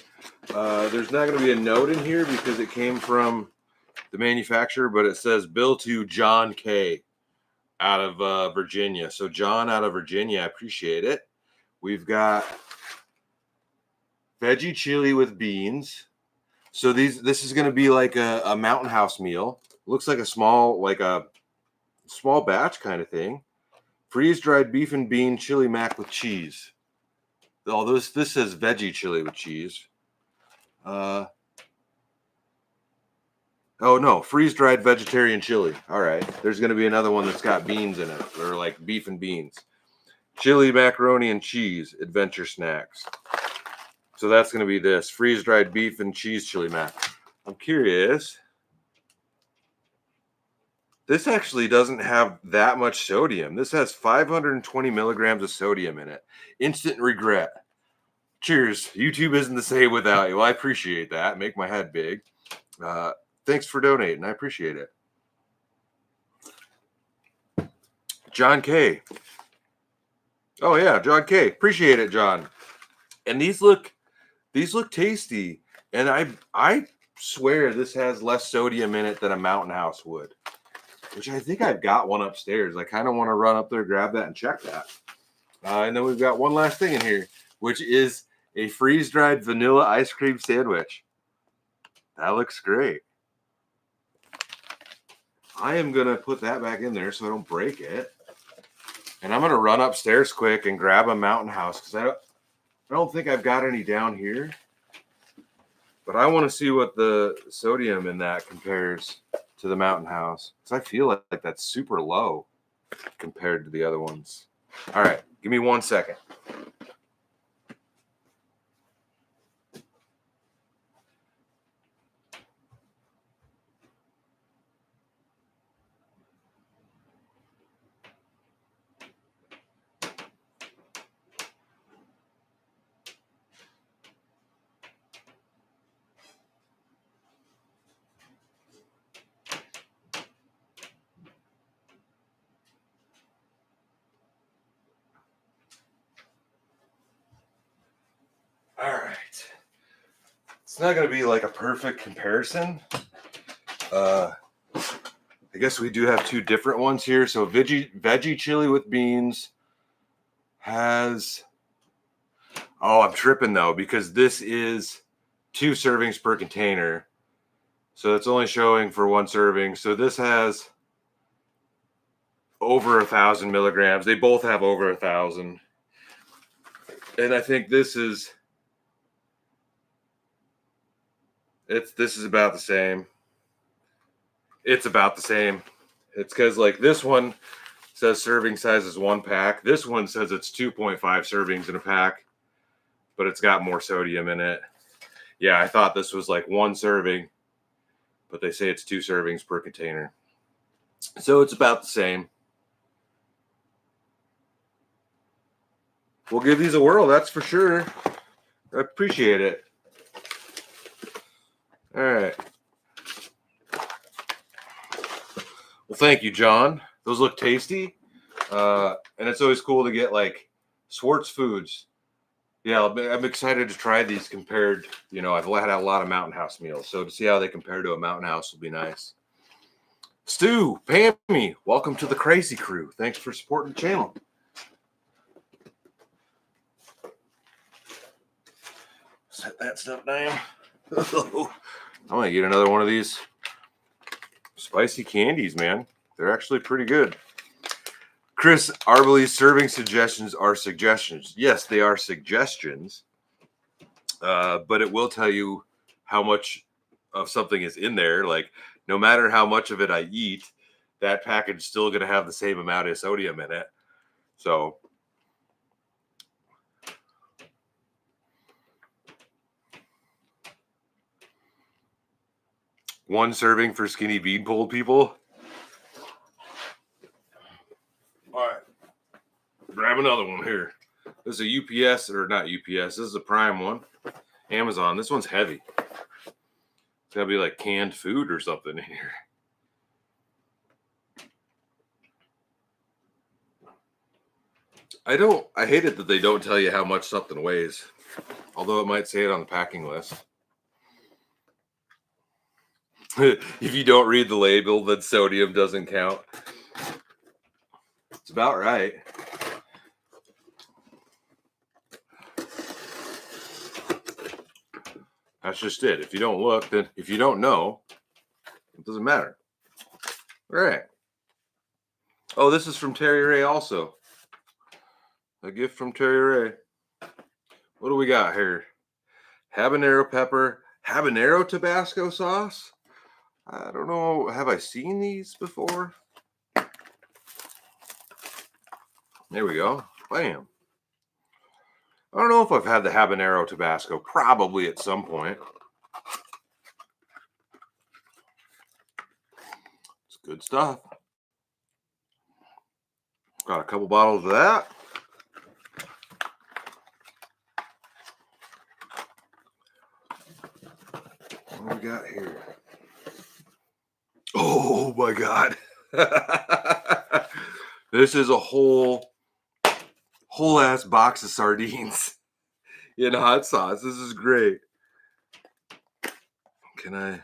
Speaker 1: there's not going to be a note in here because it came from the manufacturer, but it says bill to John K out of Virginia. So John out of Virginia, I appreciate it. We've got veggie chili with beans. So this is going to be like a Mountain House meal. Looks like a small batch kind of thing. Freeze-dried beef and bean chili mac with cheese. Oh, this says veggie chili with cheese. Oh no, freeze-dried vegetarian chili. All right, there's going to be another one that's got beans in it, or like beef and beans. Chili, macaroni, and cheese adventure snacks. So that's going to be this freeze-dried beef and cheese chili mac. I'm curious. This actually doesn't have that much sodium. This has 520 milligrams of sodium in it. Instant regret. Cheers. YouTube isn't the same without you. Well, I appreciate that. Make my head big. Thanks for donating. I appreciate it. John K. Oh yeah, John K. Appreciate it, John. And these look tasty. And I swear this has less sodium in it than a Mountain House would. Which I think I've got one upstairs. I kind of want to run up there, grab that, and check that. And then we've got one last thing in here, which is a freeze-dried vanilla ice cream sandwich. That looks great. I am going to put that back in there so I don't break it. And I'm going to run upstairs quick and grab a Mountain House because I don't think I've got any down here. But I want to see what the sodium in that compares to the Mountain House. Because I feel like that's super low compared to the other ones. All right, give me 1 second. All right. It's not going to be like a perfect comparison. I guess we do have two different ones here. So veggie chili with beans has... Oh, I'm tripping though because this is 2 servings per container. So it's only showing for 1 serving. So this has over 1,000 milligrams. They both have over 1,000. And I think this is about the same. It's about the same. It's because like this one says serving size is 1 pack. This one says it's 2.5 servings in a pack, but it's got more sodium in it. Yeah, I thought this was like 1 serving, but they say it's 2 servings per container. So it's about the same. We'll give these a whirl, that's for sure. I appreciate it. All right. Well, thank you, John. Those look tasty. And it's always cool to get like Schwartz Foods. Yeah, I'm excited to try these compared. You know, I've had a lot of Mountain House meals. So to see how they compare to a Mountain House will be nice. Stu, Pammy, welcome to the Crazy Crew. Thanks for supporting the channel. Set that stuff down. I'm going to get another one of these spicy candies, man. They're actually pretty good. Chris Arbely's serving suggestions are suggestions. Yes, they are suggestions. But it will tell you how much of something is in there. Like, no matter how much of it I eat, that package is still going to have the same amount of sodium in it. So, one serving for skinny beanpole people. All right. Grab another one here. This is a UPS, or not UPS. This is a Prime one. Amazon. This one's heavy. It's got to be like canned food or something in here. I hate it that they don't tell you how much something weighs, although it might say it on the packing list. If you don't read the label, then sodium doesn't count. It's about right. That's just it. If you don't look, then if you don't know, it doesn't matter. All right. Oh, this is from Terry Ray also. A gift from Terry Ray. What do we got here? Habanero pepper, habanero Tabasco sauce. I don't know. Have I seen these before? There we go. Bam. I don't know if I've had the habanero Tabasco. Probably at some point. It's good stuff. Got a couple bottles of that. What do we got here? Oh my God. This is a whole ass box of sardines in hot sauce. This is great. Can I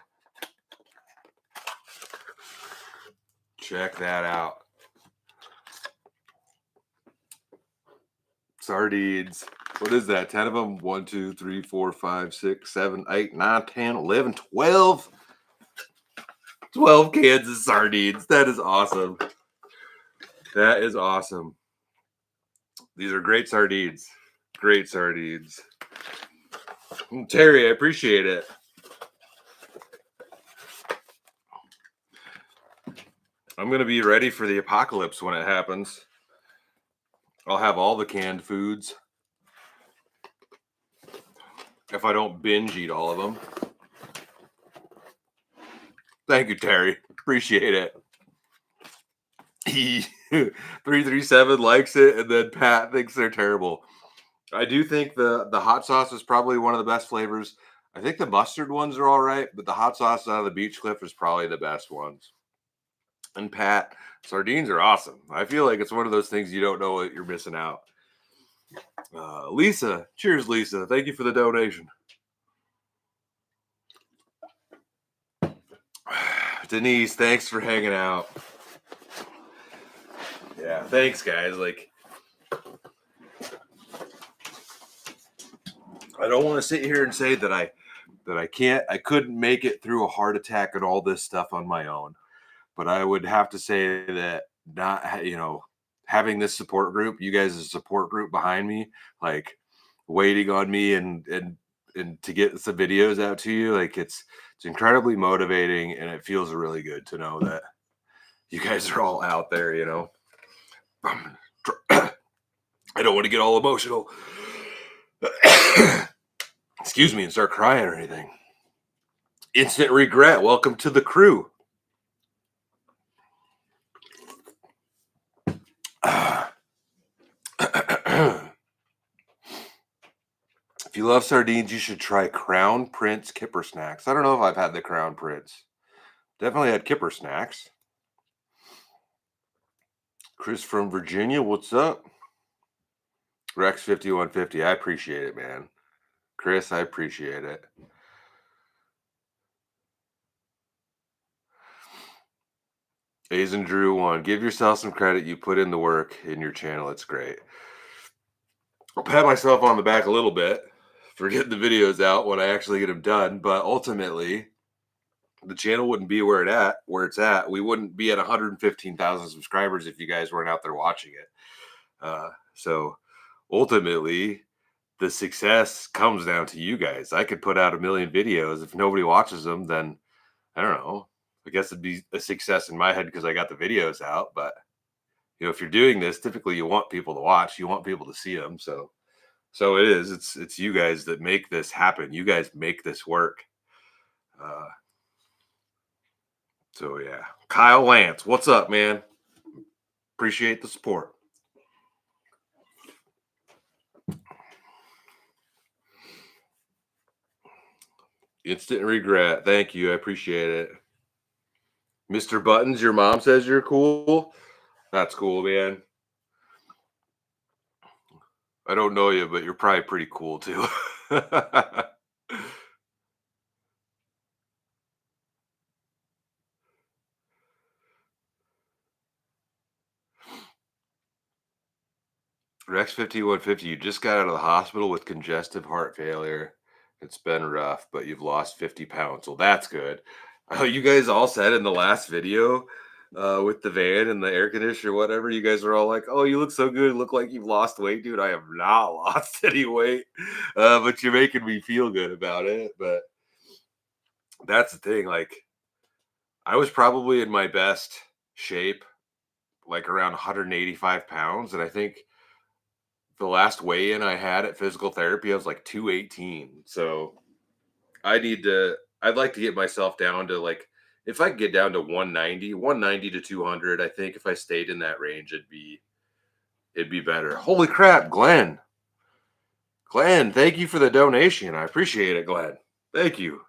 Speaker 1: check that out? Sardines. What is that? 10 of them? 1, 2, 3, 4, 5, 6, 7, 8, 9, 10, 11, 12. 12 cans of sardines. That is awesome. That is awesome. These are great sardines. Great sardines. Terry, I appreciate it. I'm going to be ready for the apocalypse when it happens. I'll have all the canned foods. If I don't binge eat all of them. Thank you, Terry. Appreciate it. He 337 likes it, and then Pat thinks they're terrible. I do think the hot sauce is probably one of the best flavors. I think the mustard ones are all right, but the hot sauce out of the Beach Cliff is probably the best ones. And Pat, sardines are awesome. I feel like it's one of those things you don't know what you're missing out. Lisa, cheers, Lisa. Thank you for the donation. Denise, thanks for hanging out. Yeah, thanks, guys. Like, I don't want to sit here and say that I couldn't make it through a heart attack and all this stuff on my own. But I would have to say that not, having this support group, you guys, a support group behind me, like waiting on me and to get some videos out to you, like it's incredibly motivating, and it feels really good to know that you guys are all out there. I don't want to get all emotional. Excuse me, and start crying or anything. Instant regret. Welcome to the crew. If you love sardines, you should try Crown Prince Kipper Snacks. I don't know if I've had the Crown Prince. Definitely had Kipper Snacks. Chris from Virginia, what's up? Rex 5150, I appreciate it, man. Chris, I appreciate it. Aizen Drew 1, give yourself some credit. You put in the work in your channel. It's great. I'll pat myself on the back a little bit for getting the videos out when I actually get them done, but ultimately the channel wouldn't be where it's at. We wouldn't be at 115,000 subscribers if you guys weren't out there watching it. So ultimately, the success comes down to you guys. I could put out 1 million videos. If nobody watches them, then I don't know. I guess it'd be a success in my head because I got the videos out. But if you're doing this, typically you want people to watch. You want people to see them. So it is. It's you guys that make this happen. You guys make this work. So yeah, Kyle Lance, what's up, man? Appreciate the support. Instant regret. Thank you. I appreciate it. Mr. Buttons, your mom says you're cool. That's cool, man. I don't know you, but you're probably pretty cool too. Rex 5150, you just got out of the hospital with congestive heart failure. It's been rough, but you've lost 50 pounds. Well, that's good. You guys all said in the last video with the van and the air conditioner, whatever, you guys are all like, oh, you look so good. Look like you've lost weight, dude. I have not lost any weight, but you're making me feel good about it. But that's the thing. Like, I was probably in my best shape, like around 185 pounds. And I think the last weigh-in I had at physical therapy, I was like 218. So I'd like to get myself down to like, if I could get down to 190 to 200, I think if I stayed in that range, it'd be better. Holy crap, Glenn. Glenn, thank you for the donation. I appreciate it, Glenn. Thank you.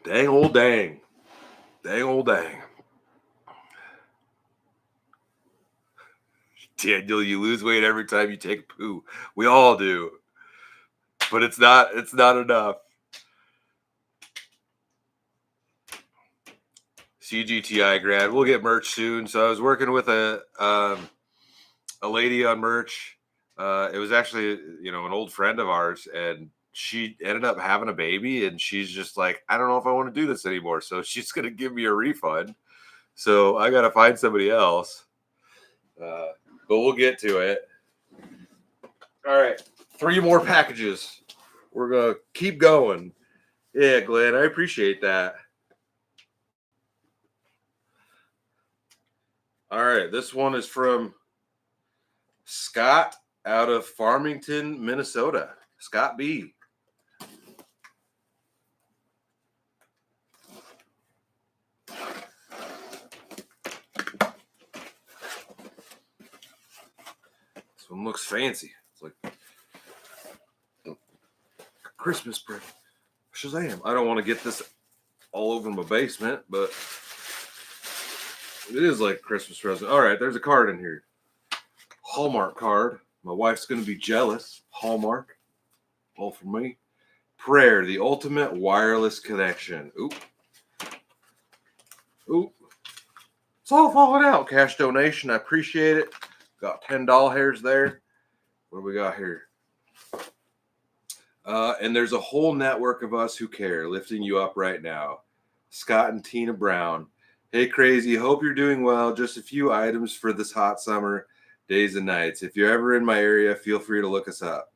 Speaker 1: Dang old dang. Dang old dang. Daniel, you lose weight every time you take a poo. We all do. But it's not enough. CGTI grad. We'll get merch soon. So I was working with a lady on merch. It was actually an old friend of ours, and she ended up having a baby, and she's just like, I don't know if I want to do this anymore. So she's gonna give me a refund. So I gotta find somebody else. But we'll get to it. All right, 3 more packages. We're gonna keep going. Yeah, Glenn, I appreciate that. All right, this one is from Scott out of Farmington, Minnesota. Scott B. This one looks fancy. It's like a Christmas present. Shazam. I don't want to get this all over my basement, but it is like a Christmas present. All right, there's a card in here. Hallmark card. My wife's going to be jealous. Hallmark. All for me. Prayer, the ultimate wireless connection. Oop. Oop. It's all falling out. Cash donation. I appreciate it. Got $10 hairs there. What do we got here? And there's a whole network of us who care, lifting you up right now. Scott and Tina Brown. Hey, crazy. Hope you're doing well. Just a few items for this hot summer, days and nights. If you're ever in my area, feel free to look us up.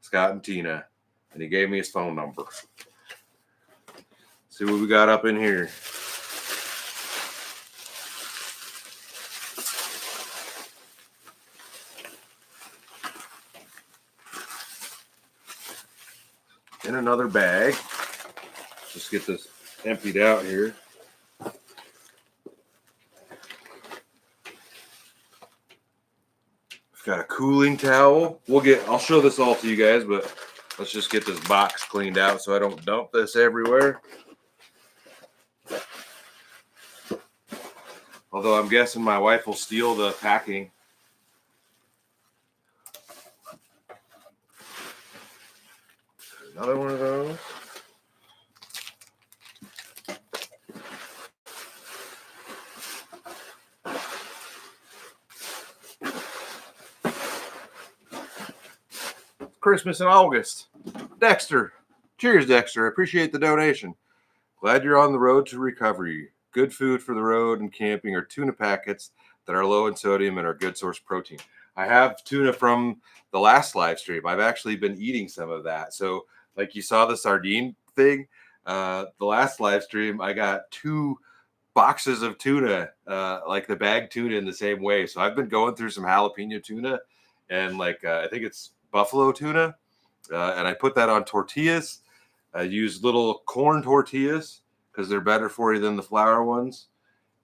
Speaker 1: Scott and Tina. And he gave me his phone number. See what we got up in here. In another bag. Just get this emptied out here. We've got a cooling towel. I'll show this all to you guys, but let's just get this box cleaned out so I don't dump this everywhere. Although I'm guessing my wife will steal the packing. Another one of those. Christmas in August. Dexter. Cheers, Dexter. I appreciate the donation. Glad you're on the road to recovery. Good food for the road and camping are tuna packets that are low in sodium and are good source protein. I have tuna from the last live stream. I've actually been eating some of that. So, like you saw the sardine thing, the last live stream, I got 2 boxes of tuna, like the bag tuna in the same way. So I've been going through some jalapeno tuna and I think it's buffalo tuna. And I put that on tortillas. I use little corn tortillas because they're better for you than the flour ones.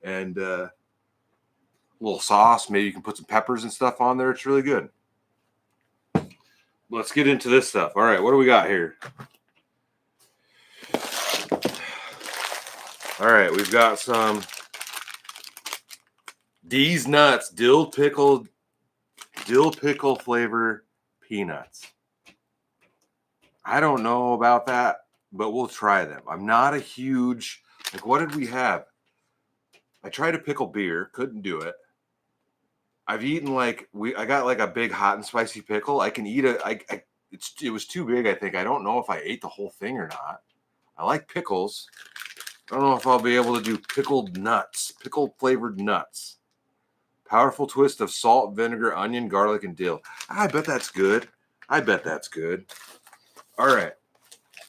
Speaker 1: And a little sauce. Maybe you can put some peppers and stuff on there. It's really good. Let's get into this stuff. All right, what do we got here? All right, we've got some These nuts, dill pickle flavor peanuts. I don't know about that, but we'll try them. I'm not a huge, like, what did we have? I tried to pickle beer, couldn't do it. I've eaten I got like a big hot and spicy pickle. I can eat it. It was too big, I think. I don't know if I ate the whole thing or not. I like pickles. I don't know if I'll be able to do pickled nuts, pickle flavored nuts. Powerful twist of salt, vinegar, onion, garlic, and dill. I bet that's good. I bet that's good. All right.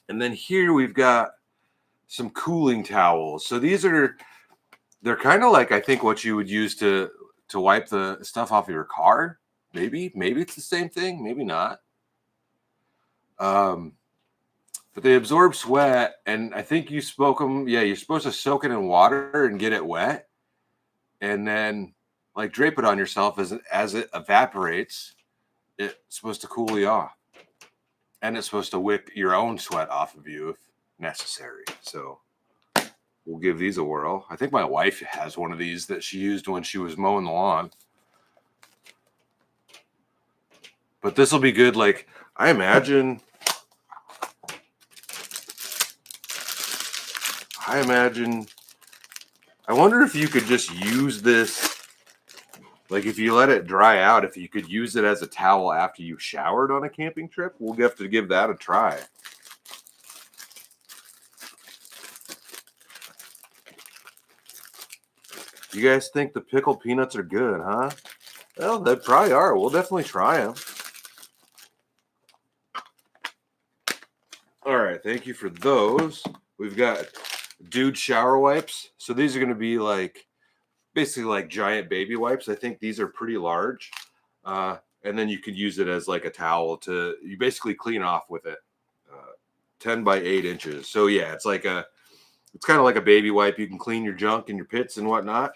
Speaker 1: And then here we've got some cooling towels. So they're kind of like, I think, what you would use to wipe the stuff off of your car. Maybe it's the same thing. Maybe not. But they absorb sweat, and I think you spoke them. Yeah, you're supposed to soak it in water and get it wet, and then like drape it on yourself as it evaporates. It's supposed to cool you off, and it's supposed to wick your own sweat off of you if necessary. So we'll give these a whirl. I think my wife has one of these that she used when she was mowing the lawn. But this will be good. Like, I imagine. I wonder if you could just use this, like if you let it dry out, if you could use it as a towel after you showered on a camping trip. We'll have to give that a try. You guys think the pickled peanuts are good, huh? Well, they probably are. We'll definitely try them. All right, thank you for those. We've got dude shower wipes. So these are going to be like basically like giant baby wipes. I think these are pretty large. And then you could use it as like a towel you basically clean off with it. 10 by 8 inches. So yeah, it's kind of like a baby wipe. You can clean your junk and your pits and whatnot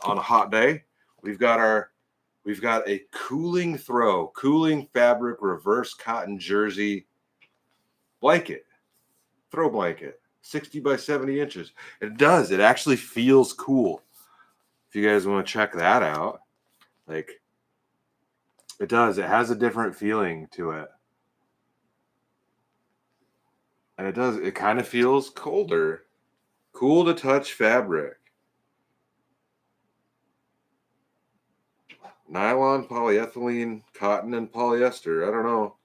Speaker 1: on a hot day. We've got a cooling fabric reverse cotton jersey blanket, throw blanket, 60 by 70 inches. It actually feels cool. If you guys want to check that out, like, it does. It has a different feeling to it. And it kind of feels colder. Cool to touch fabric. Nylon, polyethylene, cotton, and polyester. I don't know.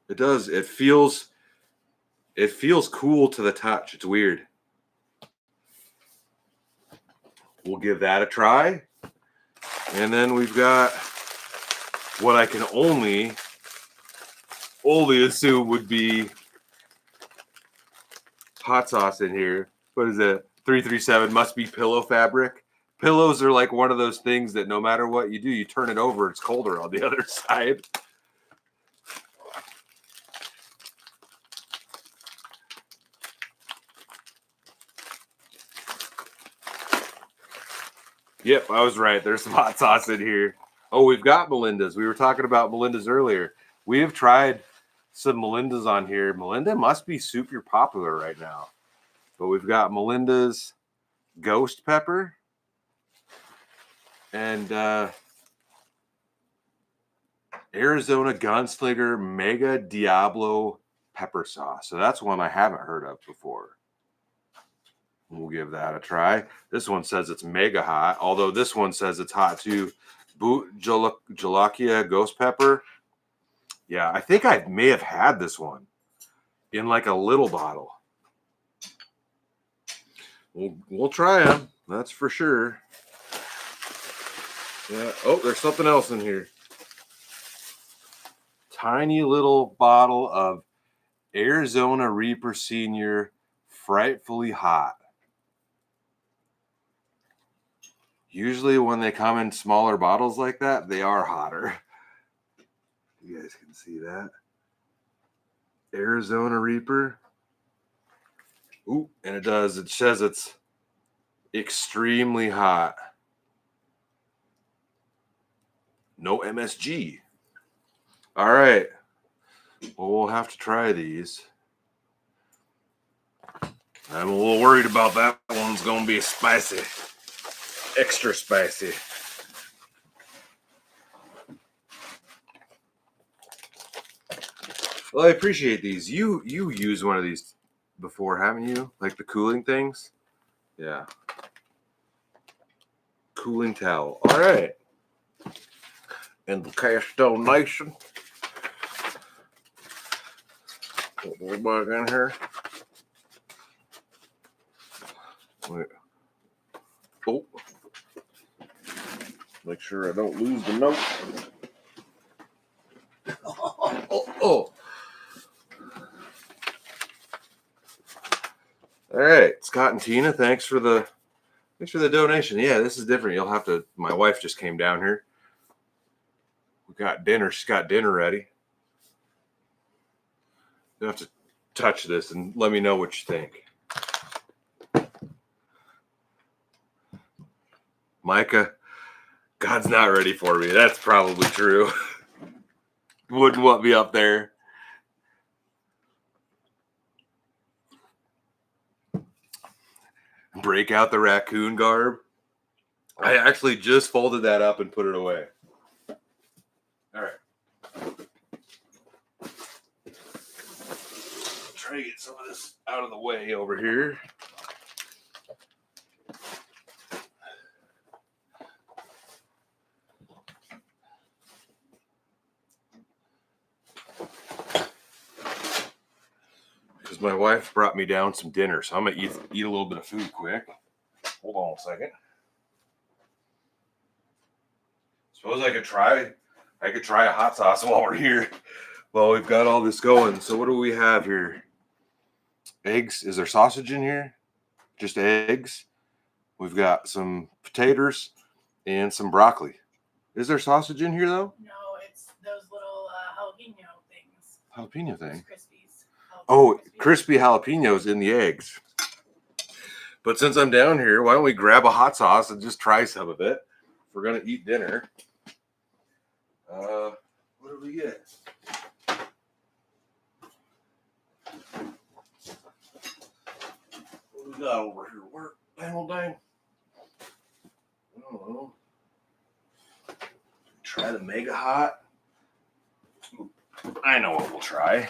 Speaker 1: It does. It feels cool to the touch. It's weird. We'll give that a try. And then we've got what I can only assume would be hot sauce in here. What is it? 337 must be pillow fabric. Pillows are like one of those things that no matter what you do, you turn it over, it's colder on the other side. Yep, I was right. There's some hot sauce in here. Oh, we've got Melinda's. We were talking about Melinda's earlier. We have tried some Melinda's on here. Melinda must be super popular right now. But we've got Melinda's ghost pepper and Arizona Gunslinger Mega Diablo pepper sauce. So that's one I haven't heard of before. We'll give that a try. This one says it's mega hot, although this one says it's hot too. Jalakia ghost pepper. Yeah, I think I may have had this one in like a little bottle. We'll try them. That's for sure. Yeah. Oh, there's something else in here. Tiny little bottle of Arizona Reaper Senior Frightfully Hot. Usually when they come in smaller bottles like that, they are hotter. You guys can see that. Arizona Reaper. Ooh, and it does. It says it's extremely hot. No MSG. All right. Well, we'll have to try these. I'm a little worried about that one's going to be spicy. extra spicy. Well, I appreciate these. You used one of these before, haven't you? Like the cooling things? Yeah. Cooling towel. All right. And the cash donation. Put a little bug in here. Wait. Oh. Make sure I don't lose the note. Oh. All right, Scott and Tina, thanks for the donation. Yeah, this is different. You'll have to. My wife just came down here. We got dinner. She's got dinner ready. You have to touch this and let me know what you think. Micah, God's not ready for me. That's probably true. Wouldn't want me up there. Break out the raccoon garb. I actually just folded that up and put it away. All right. Try to get some of this out of the way over here. Because my wife brought me down some dinner, so I'm gonna eat a little bit of food quick. Hold on a second. Suppose I could try a hot sauce while we're here. Well, we've got all this going. So what do we have here? Eggs. Is there sausage in here? Just eggs. We've got some potatoes and some broccoli. Is there sausage in here though?
Speaker 2: No, it's those little jalapeno things.
Speaker 1: Jalapeno thing.
Speaker 2: Crispies.
Speaker 1: Oh, crispy jalapenos in the eggs. But since I'm down here, why don't we grab a hot sauce and just try some of it? If we're gonna eat dinner. What did we get? What do we got over here? Where? Dang. I don't know. Try the Mega Hot. I know what we'll try.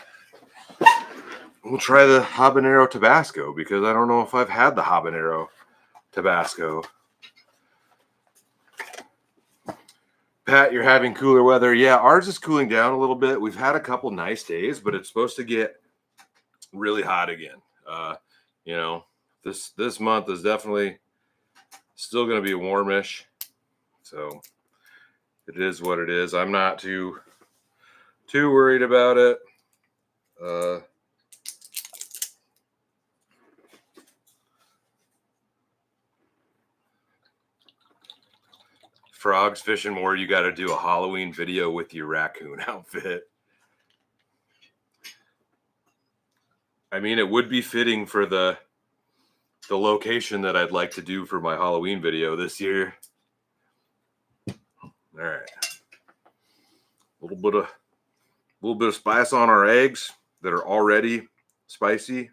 Speaker 1: We'll try the habanero Tabasco because I don't know if I've had the habanero Tabasco. Pat, you're having cooler weather. Yeah, ours is cooling down a little bit. We've had a couple nice days, but it's supposed to get really hot again. This month is definitely still going to be warmish. So it is what it is. I'm not too worried about it. Frogs fishing more. You got to do a Halloween video with your raccoon outfit. I mean, it would be fitting for the location that I'd like to do for my Halloween video this year. All right. A little bit of spice on our eggs that are already spicy.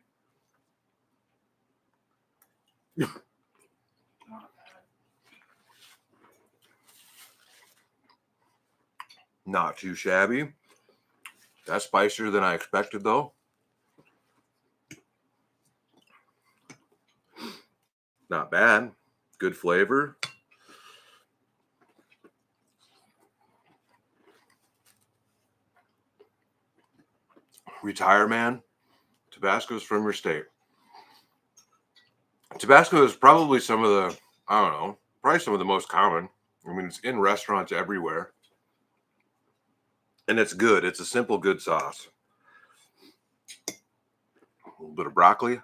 Speaker 1: Not too shabby. That's spicier than I expected, though. Not bad. Good flavor. Retire, man. Tabasco's from your state. Tabasco is probably some of the, probably some of the most common. I mean, it's in restaurants everywhere. And it's good. It's a simple, good sauce. A little bit of broccoli.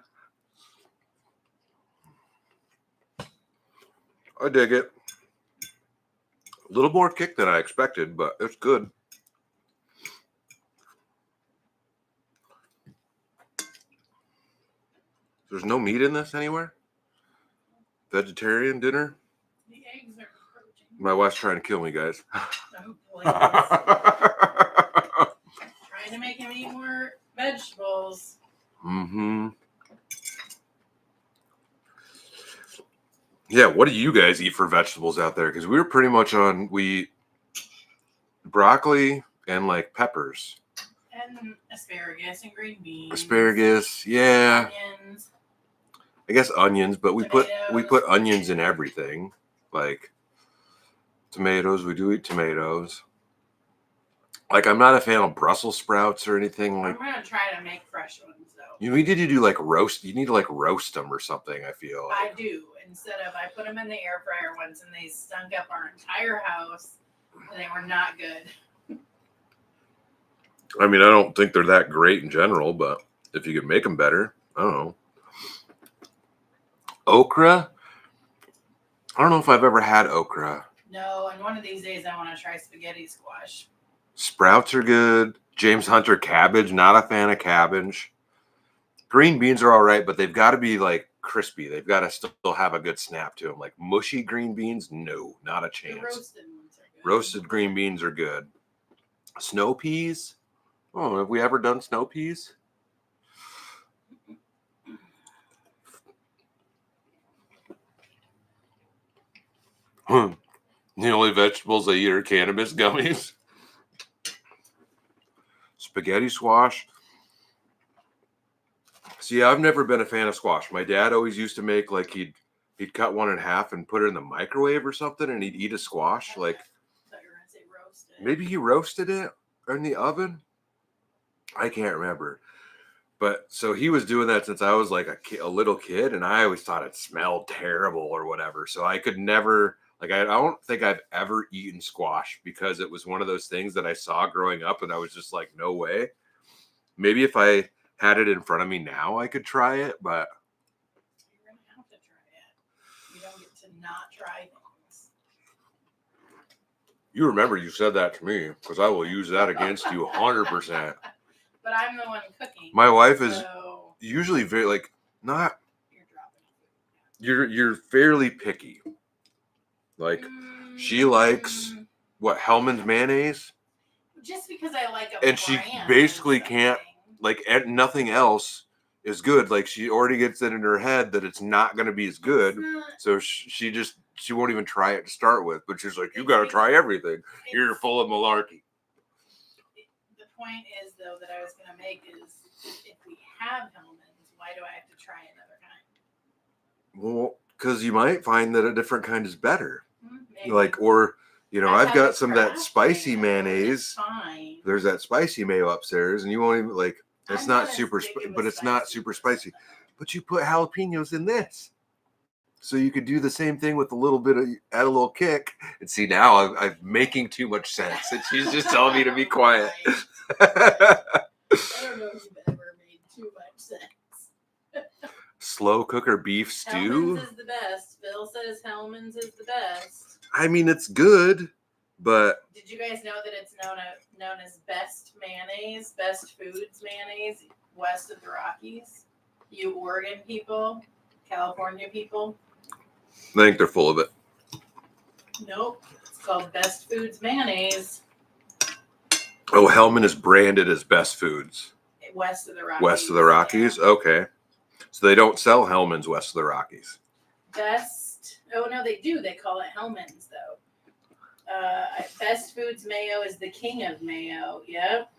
Speaker 1: I dig it. A little more kick than I expected, but it's good. There's no meat in this anywhere? Vegetarian dinner?
Speaker 2: The eggs are protein.
Speaker 1: My wife's trying to kill me, guys.
Speaker 2: Oh, please. Trying to make him eat more vegetables.
Speaker 1: Mm-hmm. Yeah, what do you guys eat for vegetables out there? Because we were pretty much we eat broccoli and like peppers.
Speaker 2: And asparagus and green beans.
Speaker 1: Asparagus, yeah.
Speaker 2: Onions.
Speaker 1: I guess onions, but we put
Speaker 2: Tomatoes.
Speaker 1: onions in everything. Like tomatoes, we do eat tomatoes. Like I'm not a fan of Brussels sprouts or anything like.
Speaker 2: I'm gonna try to make fresh ones though.
Speaker 1: You need to do like roast. You need to like roast them or something. I feel.
Speaker 2: I do. Instead of I put them in the air fryer once and they stunk up our entire house and they were not good.
Speaker 1: I mean, I don't think they're that great in general, but if you could make them better, I don't know. Okra. I don't know if I've ever had okra.
Speaker 2: No, and one of these days I want to try spaghetti squash.
Speaker 1: Sprouts are good. James Hunter cabbage. Not a fan of cabbage. Green beans are all right, but they've got to be like crispy. They've got to still have a good snap to them. Like mushy green beans, no, not a chance.
Speaker 2: The roasted ones are good.
Speaker 1: Roasted green beans are good. Snow peas. Oh, have we ever done snow peas? The only vegetables I eat are cannabis gummies. Spaghetti squash. See, I've never been a fan of squash. My dad always used to make like he'd cut one in half and put it in the microwave or something, and he'd eat a squash. Like
Speaker 2: I thought you were gonna say roasted.
Speaker 1: maybe he roasted it in the oven. I can't remember. But so he was doing that since I was like a little kid, and I always thought it smelled terrible or whatever. So I could never, like, I don't think I've ever eaten squash because it was one of those things that I saw growing up, and I was just like, no way. Maybe if I had it in front of me now, I could try it, but
Speaker 2: you're gonna have to try it. You don't get to not try things.
Speaker 1: you remember you said that to me because I will use that against you 100%.
Speaker 2: But I'm the one cooking.
Speaker 1: My wife is usually very like not. You're fairly picky. Like she likes what Hellman's mayonnaise.
Speaker 2: Just because I like a
Speaker 1: and she basically can't like nothing else is good. Like she already gets it in her head that it's not going to be as good, so she won't even try it to start with. But she's like, you got to try everything. You're full of malarkey.
Speaker 2: The point is, though, that I was going to make is if we have Hellman's, why do I have to try another kind?
Speaker 1: Well, because you might find that a different kind is better.
Speaker 2: Maybe.
Speaker 1: Like, or, you know, I've got some of that spicy mayonnaise.
Speaker 2: Fine.
Speaker 1: There's that spicy mayo upstairs, and you won't even, like, it's not super, but it's not super spicy. But you put jalapenos in this. So you could do the same thing with a little bit of, add a little kick. And see, now I'm making too much sense. And she's just telling me to be quiet.
Speaker 2: I don't know if you've ever made too much sense.
Speaker 1: Slow cooker beef stew.
Speaker 2: Hellman's is the best. Phil says Hellman's is the best.
Speaker 1: I mean, it's good, but
Speaker 2: did you guys know that it's known as Best Mayonnaise, Best Foods Mayonnaise, west of the Rockies? You Oregon people, California people.
Speaker 1: I think they're full of it.
Speaker 2: Nope, it's called Best Foods Mayonnaise.
Speaker 1: Oh, Hellman is branded as Best Foods.
Speaker 2: West of the Rockies.
Speaker 1: West of the Rockies? Yeah. Okay. So they don't sell Hellman's west of the Rockies.
Speaker 2: Best. Oh, no, they do. They call it Hellman's, though. Best Foods Mayo is the king of mayo. Yep.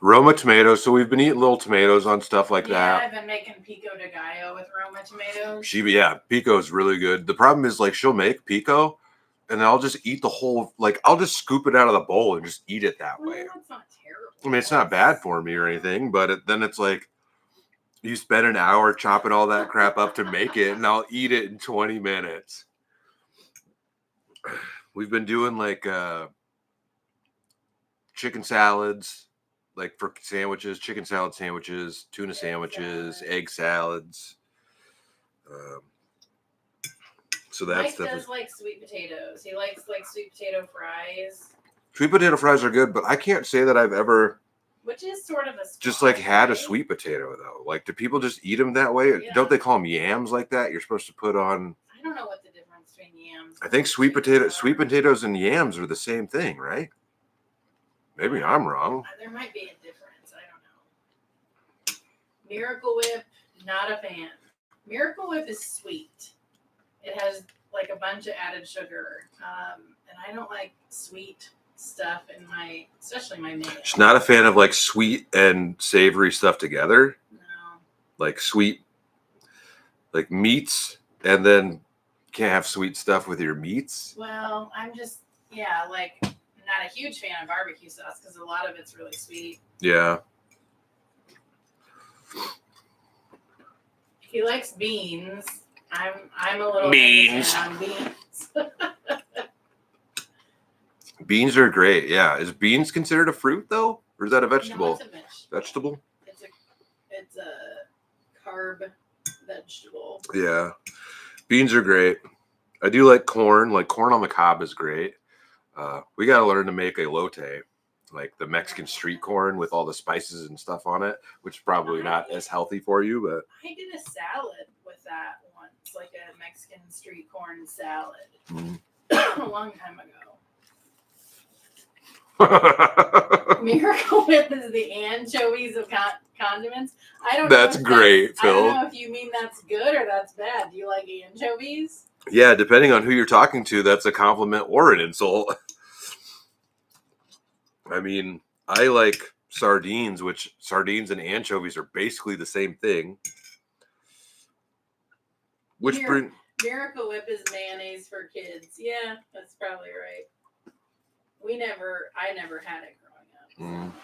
Speaker 1: Roma tomatoes. So we've been eating little tomatoes on stuff like that.
Speaker 2: I've been making pico de gallo with Roma tomatoes.
Speaker 1: Pico is really good. The problem is, like, she'll make pico, and I'll just eat the whole, like, I'll just scoop it out of the bowl and just eat it that way.
Speaker 2: That's not terrible.
Speaker 1: I mean, it's not bad for me or anything, but then it's like you spend an hour chopping all that crap up to make it, and I'll eat it in 20 minutes. We've been doing like chicken salads, like for sandwiches, chicken salad sandwiches, tuna sandwiches, egg salads. So that's
Speaker 2: Mike does like sweet potatoes. He likes like sweet potato fries.
Speaker 1: Sweet potato fries are good, but I can't say that I've ever,
Speaker 2: which is sort of
Speaker 1: just like had a sweet potato though. Like, do people just eat them that way? Yeah. Don't they call them yams like that? You're supposed to put on.
Speaker 2: I don't know what the difference between yams.
Speaker 1: I think sweet potatoes and yams are the same thing, right? Maybe I'm wrong.
Speaker 2: There might be a difference. I don't know. Miracle Whip, not a fan. Miracle Whip is sweet. It has like a bunch of added sugar, and I don't like sweet stuff in especially my mayo.
Speaker 1: She's not a fan of like sweet and savory stuff together.
Speaker 2: No.
Speaker 1: Like sweet, like meats, and then can't have sweet stuff with your meats.
Speaker 2: Well, I'm just like not a huge fan of barbecue sauce because a lot of it's really sweet.
Speaker 1: Yeah.
Speaker 2: He likes beans. I'm a little
Speaker 1: beans.
Speaker 2: On beans.
Speaker 1: Beans are great. Yeah. Is beans considered a fruit though, or is that a vegetable?
Speaker 2: No, it's a
Speaker 1: vegetable.
Speaker 2: It's a carb vegetable.
Speaker 1: Yeah. Beans are great. I do like corn. Like corn on the cob is great. We got to learn to make a elote, like the Mexican street corn with all the spices and stuff on it, which is probably not as healthy for you, but
Speaker 2: I did a salad with that once, like a Mexican street corn salad, a long time ago. Miracle Whip is the anchovies of condiments. I don't know.
Speaker 1: That's great, Phil.
Speaker 2: I don't know if you mean that's good or that's bad. Do you like anchovies?
Speaker 1: Yeah, depending on who you're talking to, that's a compliment or an insult. I mean, I like sardines, which sardines and anchovies are basically the same thing.
Speaker 2: Miracle Whip is mayonnaise for kids. Yeah, that's probably right. I never had it growing up.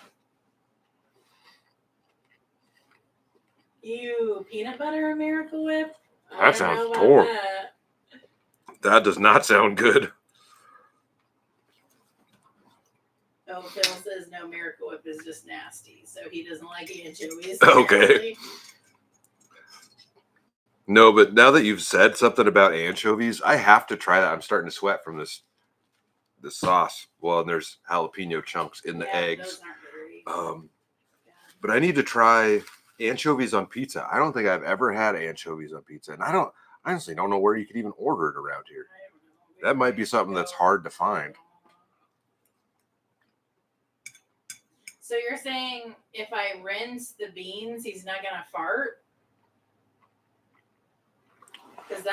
Speaker 2: Ew, peanut butter and Miracle Whip?
Speaker 1: That sounds horrible. That does not sound good.
Speaker 2: Oh, Phil says no, Miracle Whip is just nasty, so he doesn't like anchovies.
Speaker 1: Okay. No, but now that you've said something about anchovies, I have to try that. I'm starting to sweat from this sauce. Well, and there's jalapeno chunks in the eggs.
Speaker 2: Those aren't very
Speaker 1: but I need to try anchovies on pizza. I don't think I've ever had anchovies on pizza, and I honestly don't know where you could even order it around here. That might be something that's hard to find.
Speaker 2: So you're saying if I rinse the beans, he's not gonna fart? Because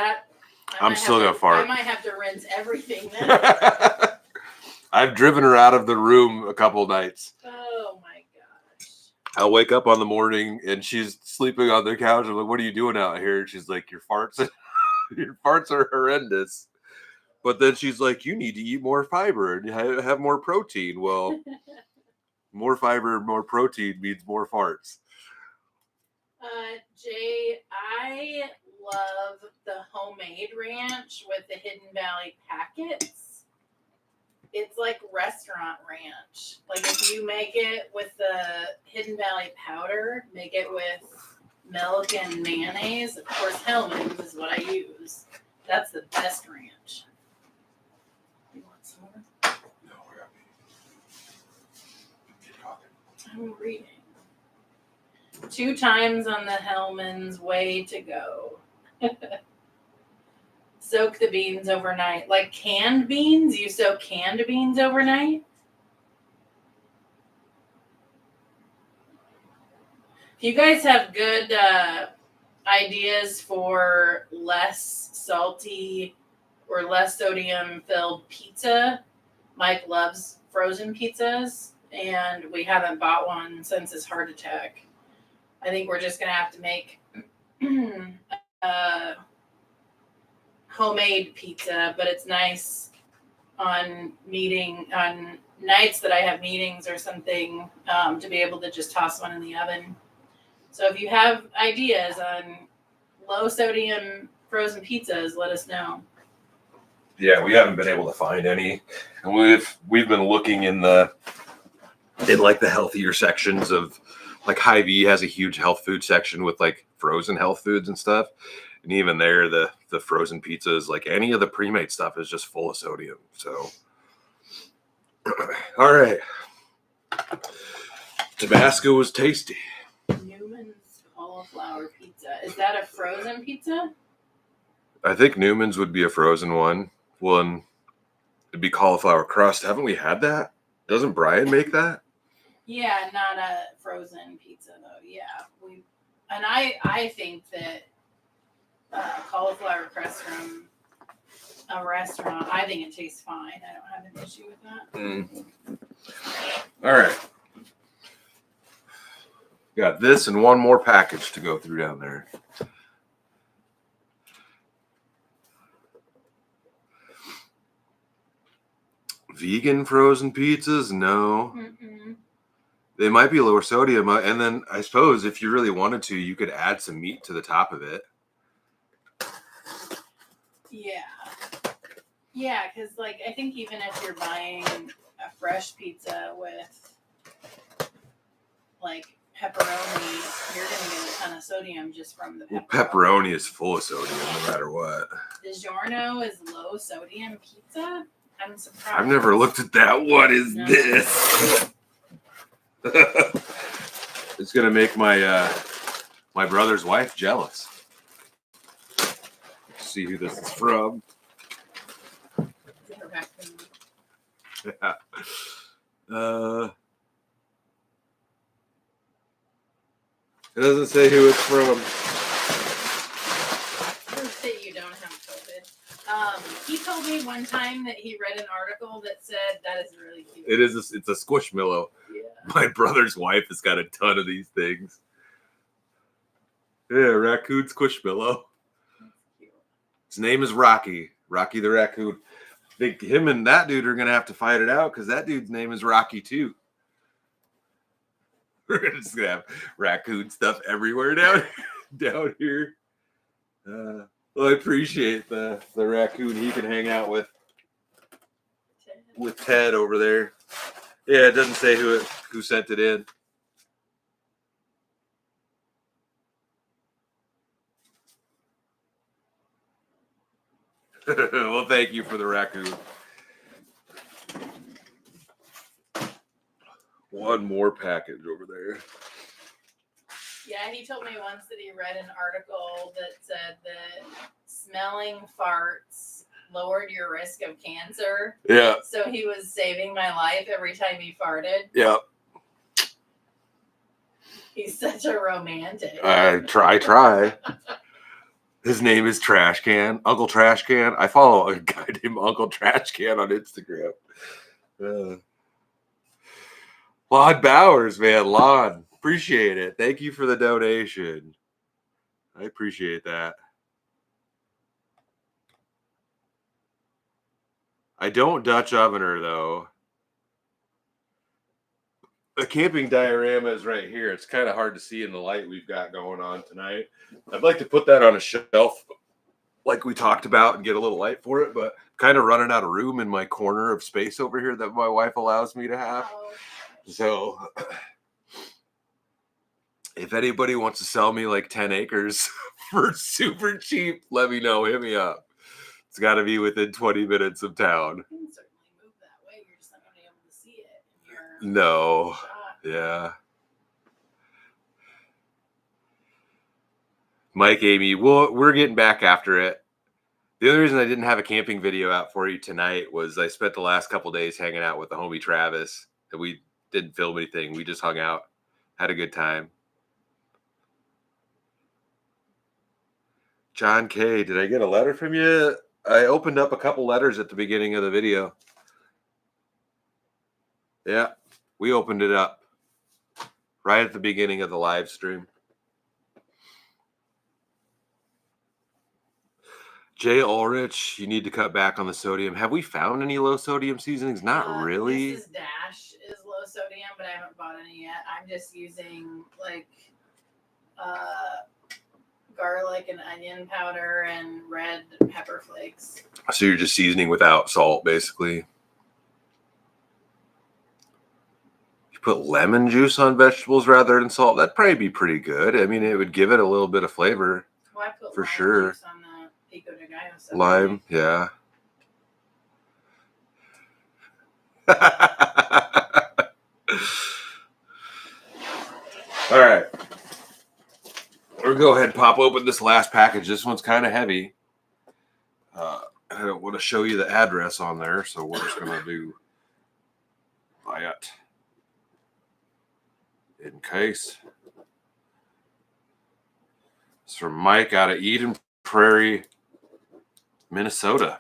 Speaker 1: I'm still gonna fart.
Speaker 2: I might have to rinse everything then.
Speaker 1: I've driven her out of the room a couple nights.
Speaker 2: Oh my gosh.
Speaker 1: I'll wake up on the morning and she's sleeping on the couch. I'm like, "What are you doing out here?" And she's like, "Your farts are horrendous." But then she's like, "You need to eat more fiber and have more protein." Well, more fiber, more protein means more farts.
Speaker 2: Jay, I love the homemade ranch with the Hidden Valley packets. It's like restaurant ranch. Like if you make it with the Hidden Valley powder, make it with milk and mayonnaise. Of course, Hellman's is what I use. That's the best ranch. You want some more?
Speaker 1: No, I got me. Keep talking.
Speaker 2: I'm reading. 2 times on the Hellman's, way to go. Soak the beans overnight. Like canned beans? You soak canned beans overnight? If you guys have good ideas for less salty or less sodium filled pizza, Mike loves frozen pizzas, and we haven't bought one since his heart attack. I think we're just going to have to make homemade pizza, but it's nice on nights that I have meetings or something to be able to just toss one in the oven. So if you have ideas on low sodium frozen pizzas, let us know.
Speaker 1: Yeah, we haven't been able to find any, and we've been looking in like the healthier sections of. Like Hy-Vee has a huge health food section with like frozen health foods and stuff. And even there, the frozen pizzas, like any of the pre-made stuff is just full of sodium. So, all right. Tabasco was tasty.
Speaker 2: Newman's cauliflower pizza. Is that a frozen pizza?
Speaker 1: I think Newman's would be a frozen one. Well, and it'd be cauliflower crust. Haven't we had that? Doesn't Brian make that?
Speaker 2: Yeah, not a frozen pizza though. Yeah, I think that cauliflower crust from a restaurant. I think it tastes fine. I don't have an issue with that.
Speaker 1: All right. Got this and one more package to go through down there. Vegan frozen pizzas? No.
Speaker 2: Mm-mm.
Speaker 1: They might be lower sodium. And then I suppose if you really wanted to, you could add some meat to the top of it.
Speaker 2: Yeah. Yeah, because like I think even if you're buying a fresh pizza with like pepperoni, you're gonna get a ton of sodium just from the pepperoni.
Speaker 1: Pepperoni is full of sodium no matter what.
Speaker 2: DiGiorno is low sodium pizza. I'm surprised.
Speaker 1: I've never looked at that. What is this? It's gonna make my my brother's wife jealous. Let's see who this is from. Yeah. It doesn't say who it's from.
Speaker 2: Proof that you don't have COVID. He told me one time that he read an article that said that is really cute.
Speaker 1: It is. It's a squishmallow.
Speaker 2: Yeah.
Speaker 1: My brother's wife has got a ton of these things. Yeah, raccoon squishmallow. His name is Rocky. Rocky the raccoon. I think him and that dude are gonna have to fight it out because that dude's name is Rocky too. We're just gonna have raccoon stuff everywhere down here. Well, I appreciate the raccoon he can hang out with Ted over there. Yeah, it doesn't say who sent it in. Well, thank you for the raccoon. One more package over there.
Speaker 2: Yeah, he told me once that he read an article that said that smelling farts lowered your risk of cancer.
Speaker 1: Yeah.
Speaker 2: So he was saving my life every time he farted.
Speaker 1: Yeah.
Speaker 2: He's such a romantic.
Speaker 1: I try. His name is Trash Can. Uncle Trash Can. I follow a guy named Uncle Trash Can on Instagram. Lon Bowers, man. Lon. Appreciate it. Thank you for the donation. I appreciate that. I don't Dutch oven her, though. The camping diorama is right here. It's kind of hard to see in the light we've got going on tonight. I'd like to put that on a shelf like we talked about and get a little light for it, but kind of running out of room in my corner of space over here that my wife allows me to have. So if anybody wants to sell me like 10 acres for super cheap, let me know. Hit me up. It's got to be within 20 minutes of town.
Speaker 2: You can certainly move that way. You're just not going to be able to see it.
Speaker 1: No. Yeah. Mike, Amy, well, we're getting back after it. The only reason I didn't have a camping video out for you tonight was I spent the last couple days hanging out with the homie Travis, and we didn't film anything. We just hung out, had a good time. John K., did I get a letter from you? I opened up a couple letters at the beginning of the video. Yeah, we opened it up right at the beginning of the live stream. Jay Ulrich, you need to cut back on the sodium. Have we found any low sodium seasonings? Not really.
Speaker 2: This Dash is low sodium, but I haven't bought any yet. I'm just using like garlic and onion powder and red pepper flakes.
Speaker 1: So you're just seasoning without salt, basically. You put lemon juice on vegetables rather than salt. That'd probably be pretty good. I mean, it would give it a little bit of flavor.
Speaker 2: Well, I put
Speaker 1: for
Speaker 2: lime
Speaker 1: sure.
Speaker 2: Juice on the pico de gallo stuff.
Speaker 1: Lime, yeah. All right. We'll go ahead and pop open this last package. This one's kind of heavy. I don't want to show you the address on there, so we're just going to do that in case. It's from Mike out of Eden Prairie, Minnesota.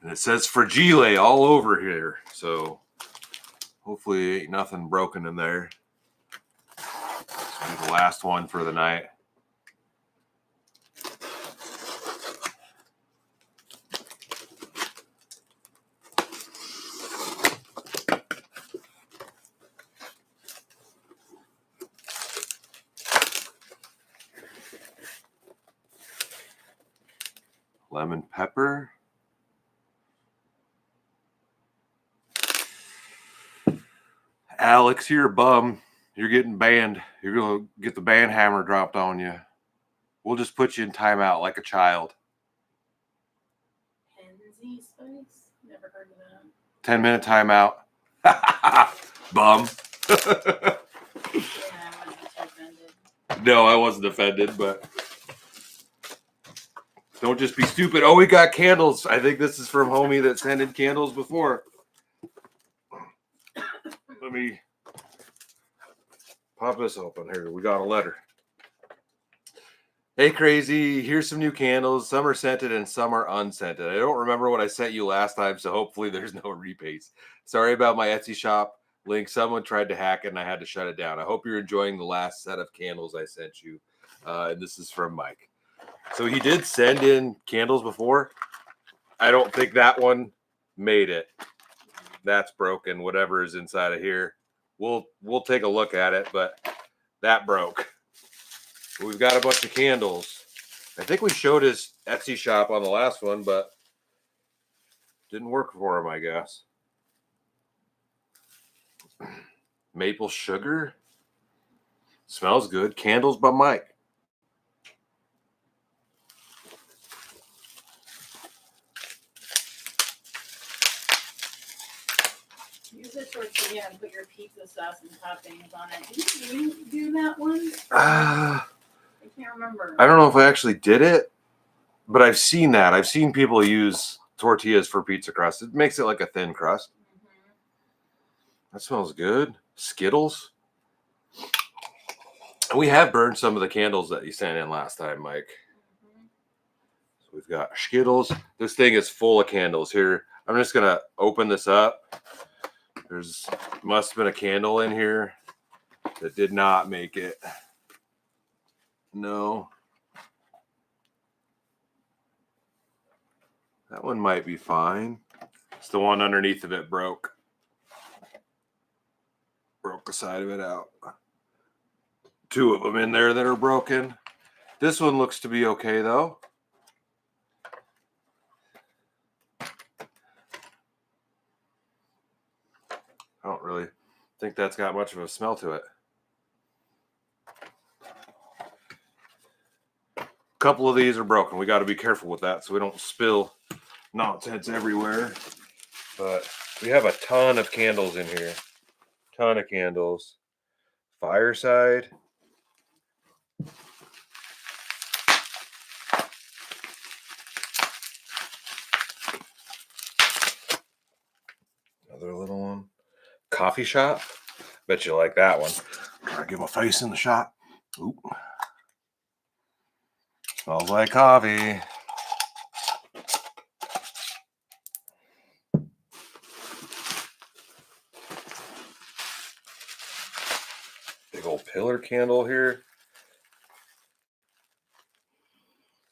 Speaker 1: And it says Fragile all over here. So hopefully ain't nothing broken in there. This will be the last one for the night. Lemon pepper. Alex, you're a bum. You're getting banned. You're going to get the ban hammer dropped on you. We'll just put you in timeout like a child.
Speaker 2: Penzi spice? Never heard of that.
Speaker 1: 10-minute timeout. Bum.
Speaker 2: Yeah, I wasn't too offended.
Speaker 1: No, I wasn't offended, but don't just be stupid. Oh, we got candles. I think this is from homie that sent in candles before. Let me pop this open here. We got a letter. Hey, crazy. Here's some new candles. Some are scented and some are unscented. I don't remember what I sent you last time, so hopefully there's no repaste. Sorry about my Etsy shop link. Someone tried to hack it and I had to shut it down. I hope you're enjoying the last set of candles I sent you. And this is from Mike. So he did send in candles before. I don't think that one made it. That's broken. Whatever is inside of here. We'll take a look at it, but that broke. We've got a bunch of candles. I think we showed his Etsy shop on the last one, but didn't work for him, I guess. Maple sugar. Smells good. Candles by Mike.
Speaker 2: Use a tortilla and put your pizza sauce and toppings on it. Did you do that one? I can't remember.
Speaker 1: I don't know if I actually did it, but I've seen that. I've seen people use tortillas for pizza crust. It makes it like a thin crust.
Speaker 2: Mm-hmm.
Speaker 1: That smells good. Skittles. And we have burned some of the candles that you sent in last time, Mike.
Speaker 2: Mm-hmm.
Speaker 1: So we've got Skittles. This thing is full of candles here. I'm just going to open this up. There's must have been a candle in here that did not make it. No. That one might be fine. It's the one underneath of it broke. Broke the side of it out. Two of them in there that are broken. This one looks to be okay, though. I don't really think that's got much of a smell to it. A couple of these are broken. We got to be careful with that so we don't spill nonsense everywhere. But we have a ton of candles in here. Ton of candles. Fireside. Another little one. Coffee shop. Bet you like that one. Try to get my face in the shop. Ooh. Smells like coffee. Big old pillar candle here.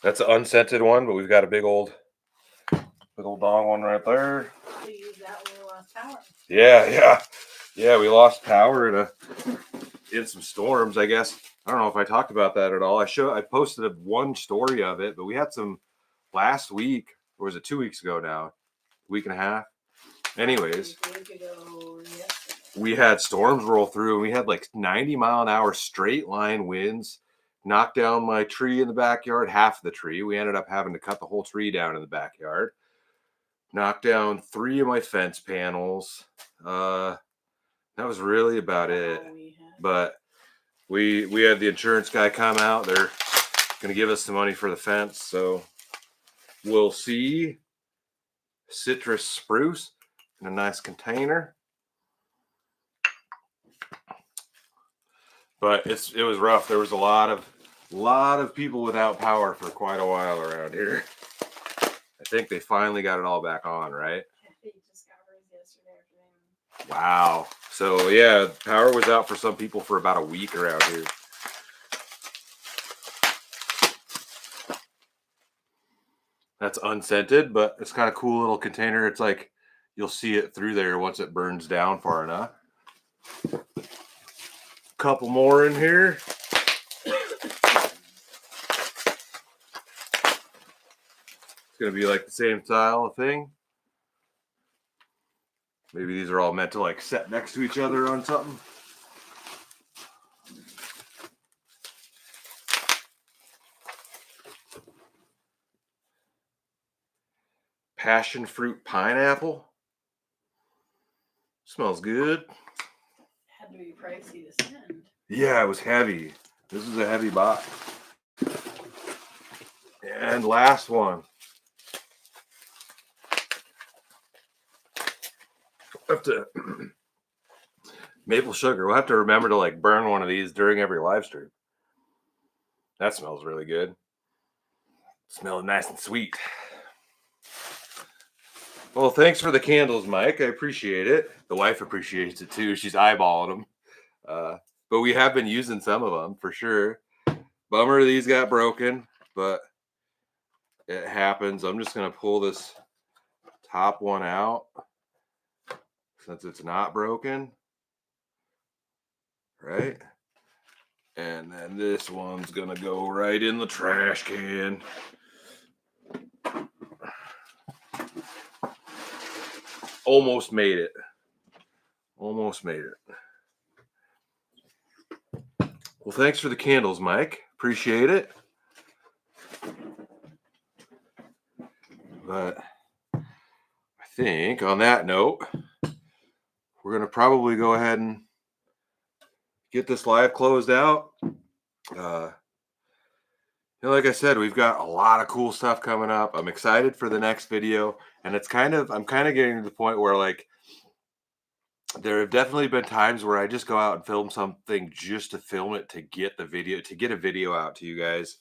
Speaker 1: That's an unscented one, but we've got a big old dong one right there.
Speaker 2: We used that when we lost power.
Speaker 1: Yeah. We lost power in some storms, I guess. I don't know if I talked about that at all. I posted one story of it, but we had some last week, or was it 2 weeks ago now? Week and a half. Anyways, we had storms roll through and we had like 90-mile-an-hour straight line winds, knocked down my tree in the backyard, half of the tree. We ended up having to cut the whole tree down in the backyard. Knocked down 3 of my fence panels. That was really about it. But we had the insurance guy come out. They're going to give us some money for the fence. So we'll see. Citrus spruce in a nice container. But it was rough. There was a lot of A lot of people without power for quite a while around here. I think they finally got it all back on, right?
Speaker 2: Kathy just got hers yesterday afternoon.
Speaker 1: Wow. So yeah, power was out for some people for about a week around here. That's unscented, but it's kind of cool little container. It's like you'll see it through there once it burns down far enough. Couple more in here. It's gonna be like the same style of thing. Maybe these are all meant to like set next to each other on something. Passion fruit pineapple. Smells good.
Speaker 2: Had to be pricey to send.
Speaker 1: Yeah, it was heavy. This is a heavy box. And last one. Have to maple sugar. We'll have to remember to like burn one of these during every live stream. That smells really good. Smells nice and sweet. Well, thanks for the candles, Mike. I appreciate it. The wife appreciates it too. She's eyeballing them. But we have been using some of them for sure. Bummer these got broken, but it happens. I'm just going to pull this top one out since it's not broken. Right? And then this one's going to go right in the trash can. Almost made it. Almost made it. Well, thanks for the candles, Mike. Appreciate it. But I think on that note, we're going to probably go ahead and get this live closed out. Like I said, we've got a lot of cool stuff coming up. I'm excited for the next video, and I'm kind of getting to the point where like there have definitely been times where I just go out and film something just to film it to get the video, to get a video out to you guys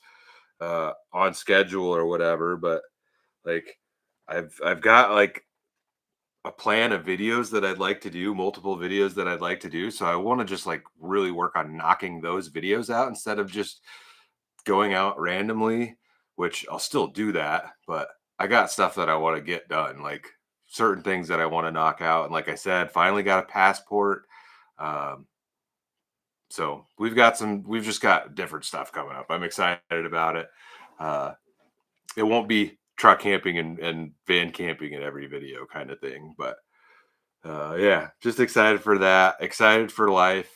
Speaker 1: on schedule or whatever. But like I've got like a plan of videos that I'd like to do, multiple videos that I'd like to do. So I want to just like really work on knocking those videos out instead of just going out randomly, which I'll still do that, but I got stuff that I want to get done, like certain things that I want to knock out. And like I said, finally got a passport. So we've just got different stuff coming up. I'm excited about it. It won't be truck camping and van camping in every video kind of thing, but yeah, just excited for that. Excited for life,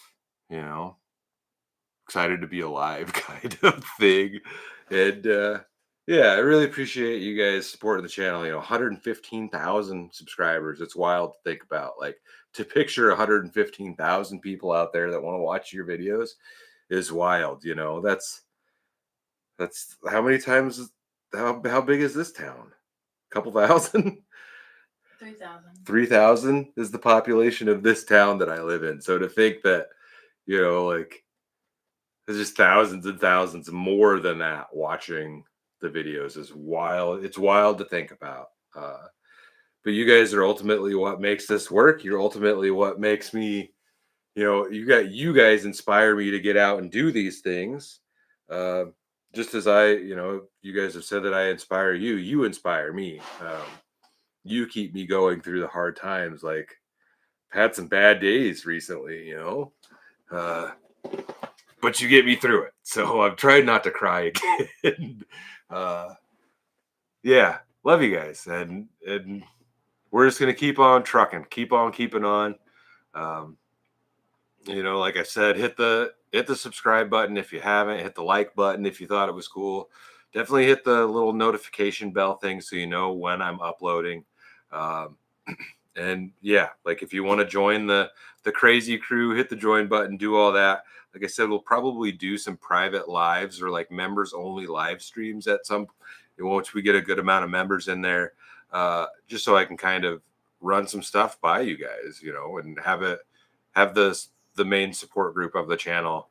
Speaker 1: excited to be alive kind of thing. And yeah, I really appreciate you guys supporting the channel. 115,000 subscribers. It's wild to think about. Like, to picture 115,000 people out there that want to watch your videos is wild. That's how many times, how big is this town? A couple thousand?
Speaker 2: 3,000.
Speaker 1: 3,000 is the population of this town that I live in. So to think that, like, there's just thousands and thousands more than that watching the videos is wild. It's wild to think about. But you guys are ultimately what makes this work. You're ultimately what makes me, you guys inspire me to get out and do these things. Just as you guys have said that I inspire you, you inspire me. You keep me going through the hard times. Like, I've had some bad days recently, but you get me through it. So I've tried not to cry again. Yeah, love you guys. And we're just going to keep on trucking, keep on keeping on. Like I said, hit the subscribe button if you haven't, hit the like button if you thought it was cool. Definitely hit the little notification bell thing so you know when I'm uploading. And yeah, like if you want to join the crazy crew, hit the join button, do all that. Like I said, we'll probably do some private lives or like members only live streams at some, once we get a good amount of members in there, just so I can kind of run some stuff by you guys, and have the main support group of the channel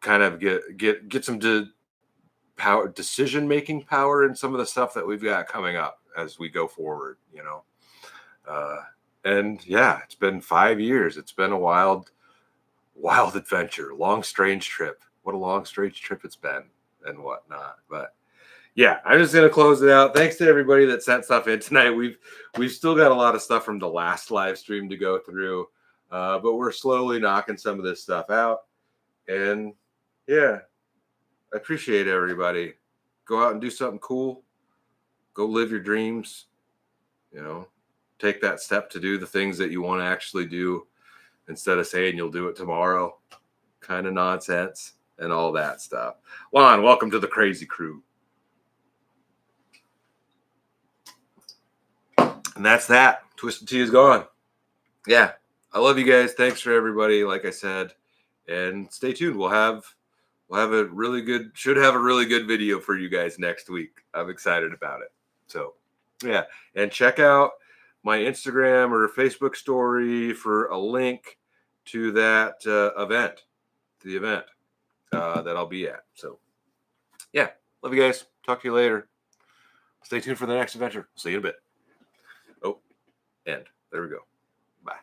Speaker 1: kind of get some decision-making power in some of the stuff that we've got coming up as we go forward, and yeah, it's been 5 years. It's been a wild adventure, long, strange trip. What a long, strange trip it's been and whatnot. But yeah, I'm just gonna close it out. Thanks to everybody that sent stuff in tonight. We've still got a lot of stuff from the last live stream to go through, but we're slowly knocking some of this stuff out. And yeah, I appreciate everybody. Go out and do something cool. Go live your dreams. Take that step to do the things that you want to actually do instead of saying you'll do it tomorrow. Kind of nonsense and all that stuff. Juan, welcome to the crazy crew. And that's that. Twisted Tea is gone. Yeah, I love you guys. Thanks for everybody, like I said. And stay tuned. We'll have a really good video for you guys next week. I'm excited about it. So yeah, and check out my Instagram or Facebook story for a link to that event, that I'll be at. So yeah, love you guys. Talk to you later. Stay tuned for the next adventure. See you in a bit. Oh, and there we go. Bye.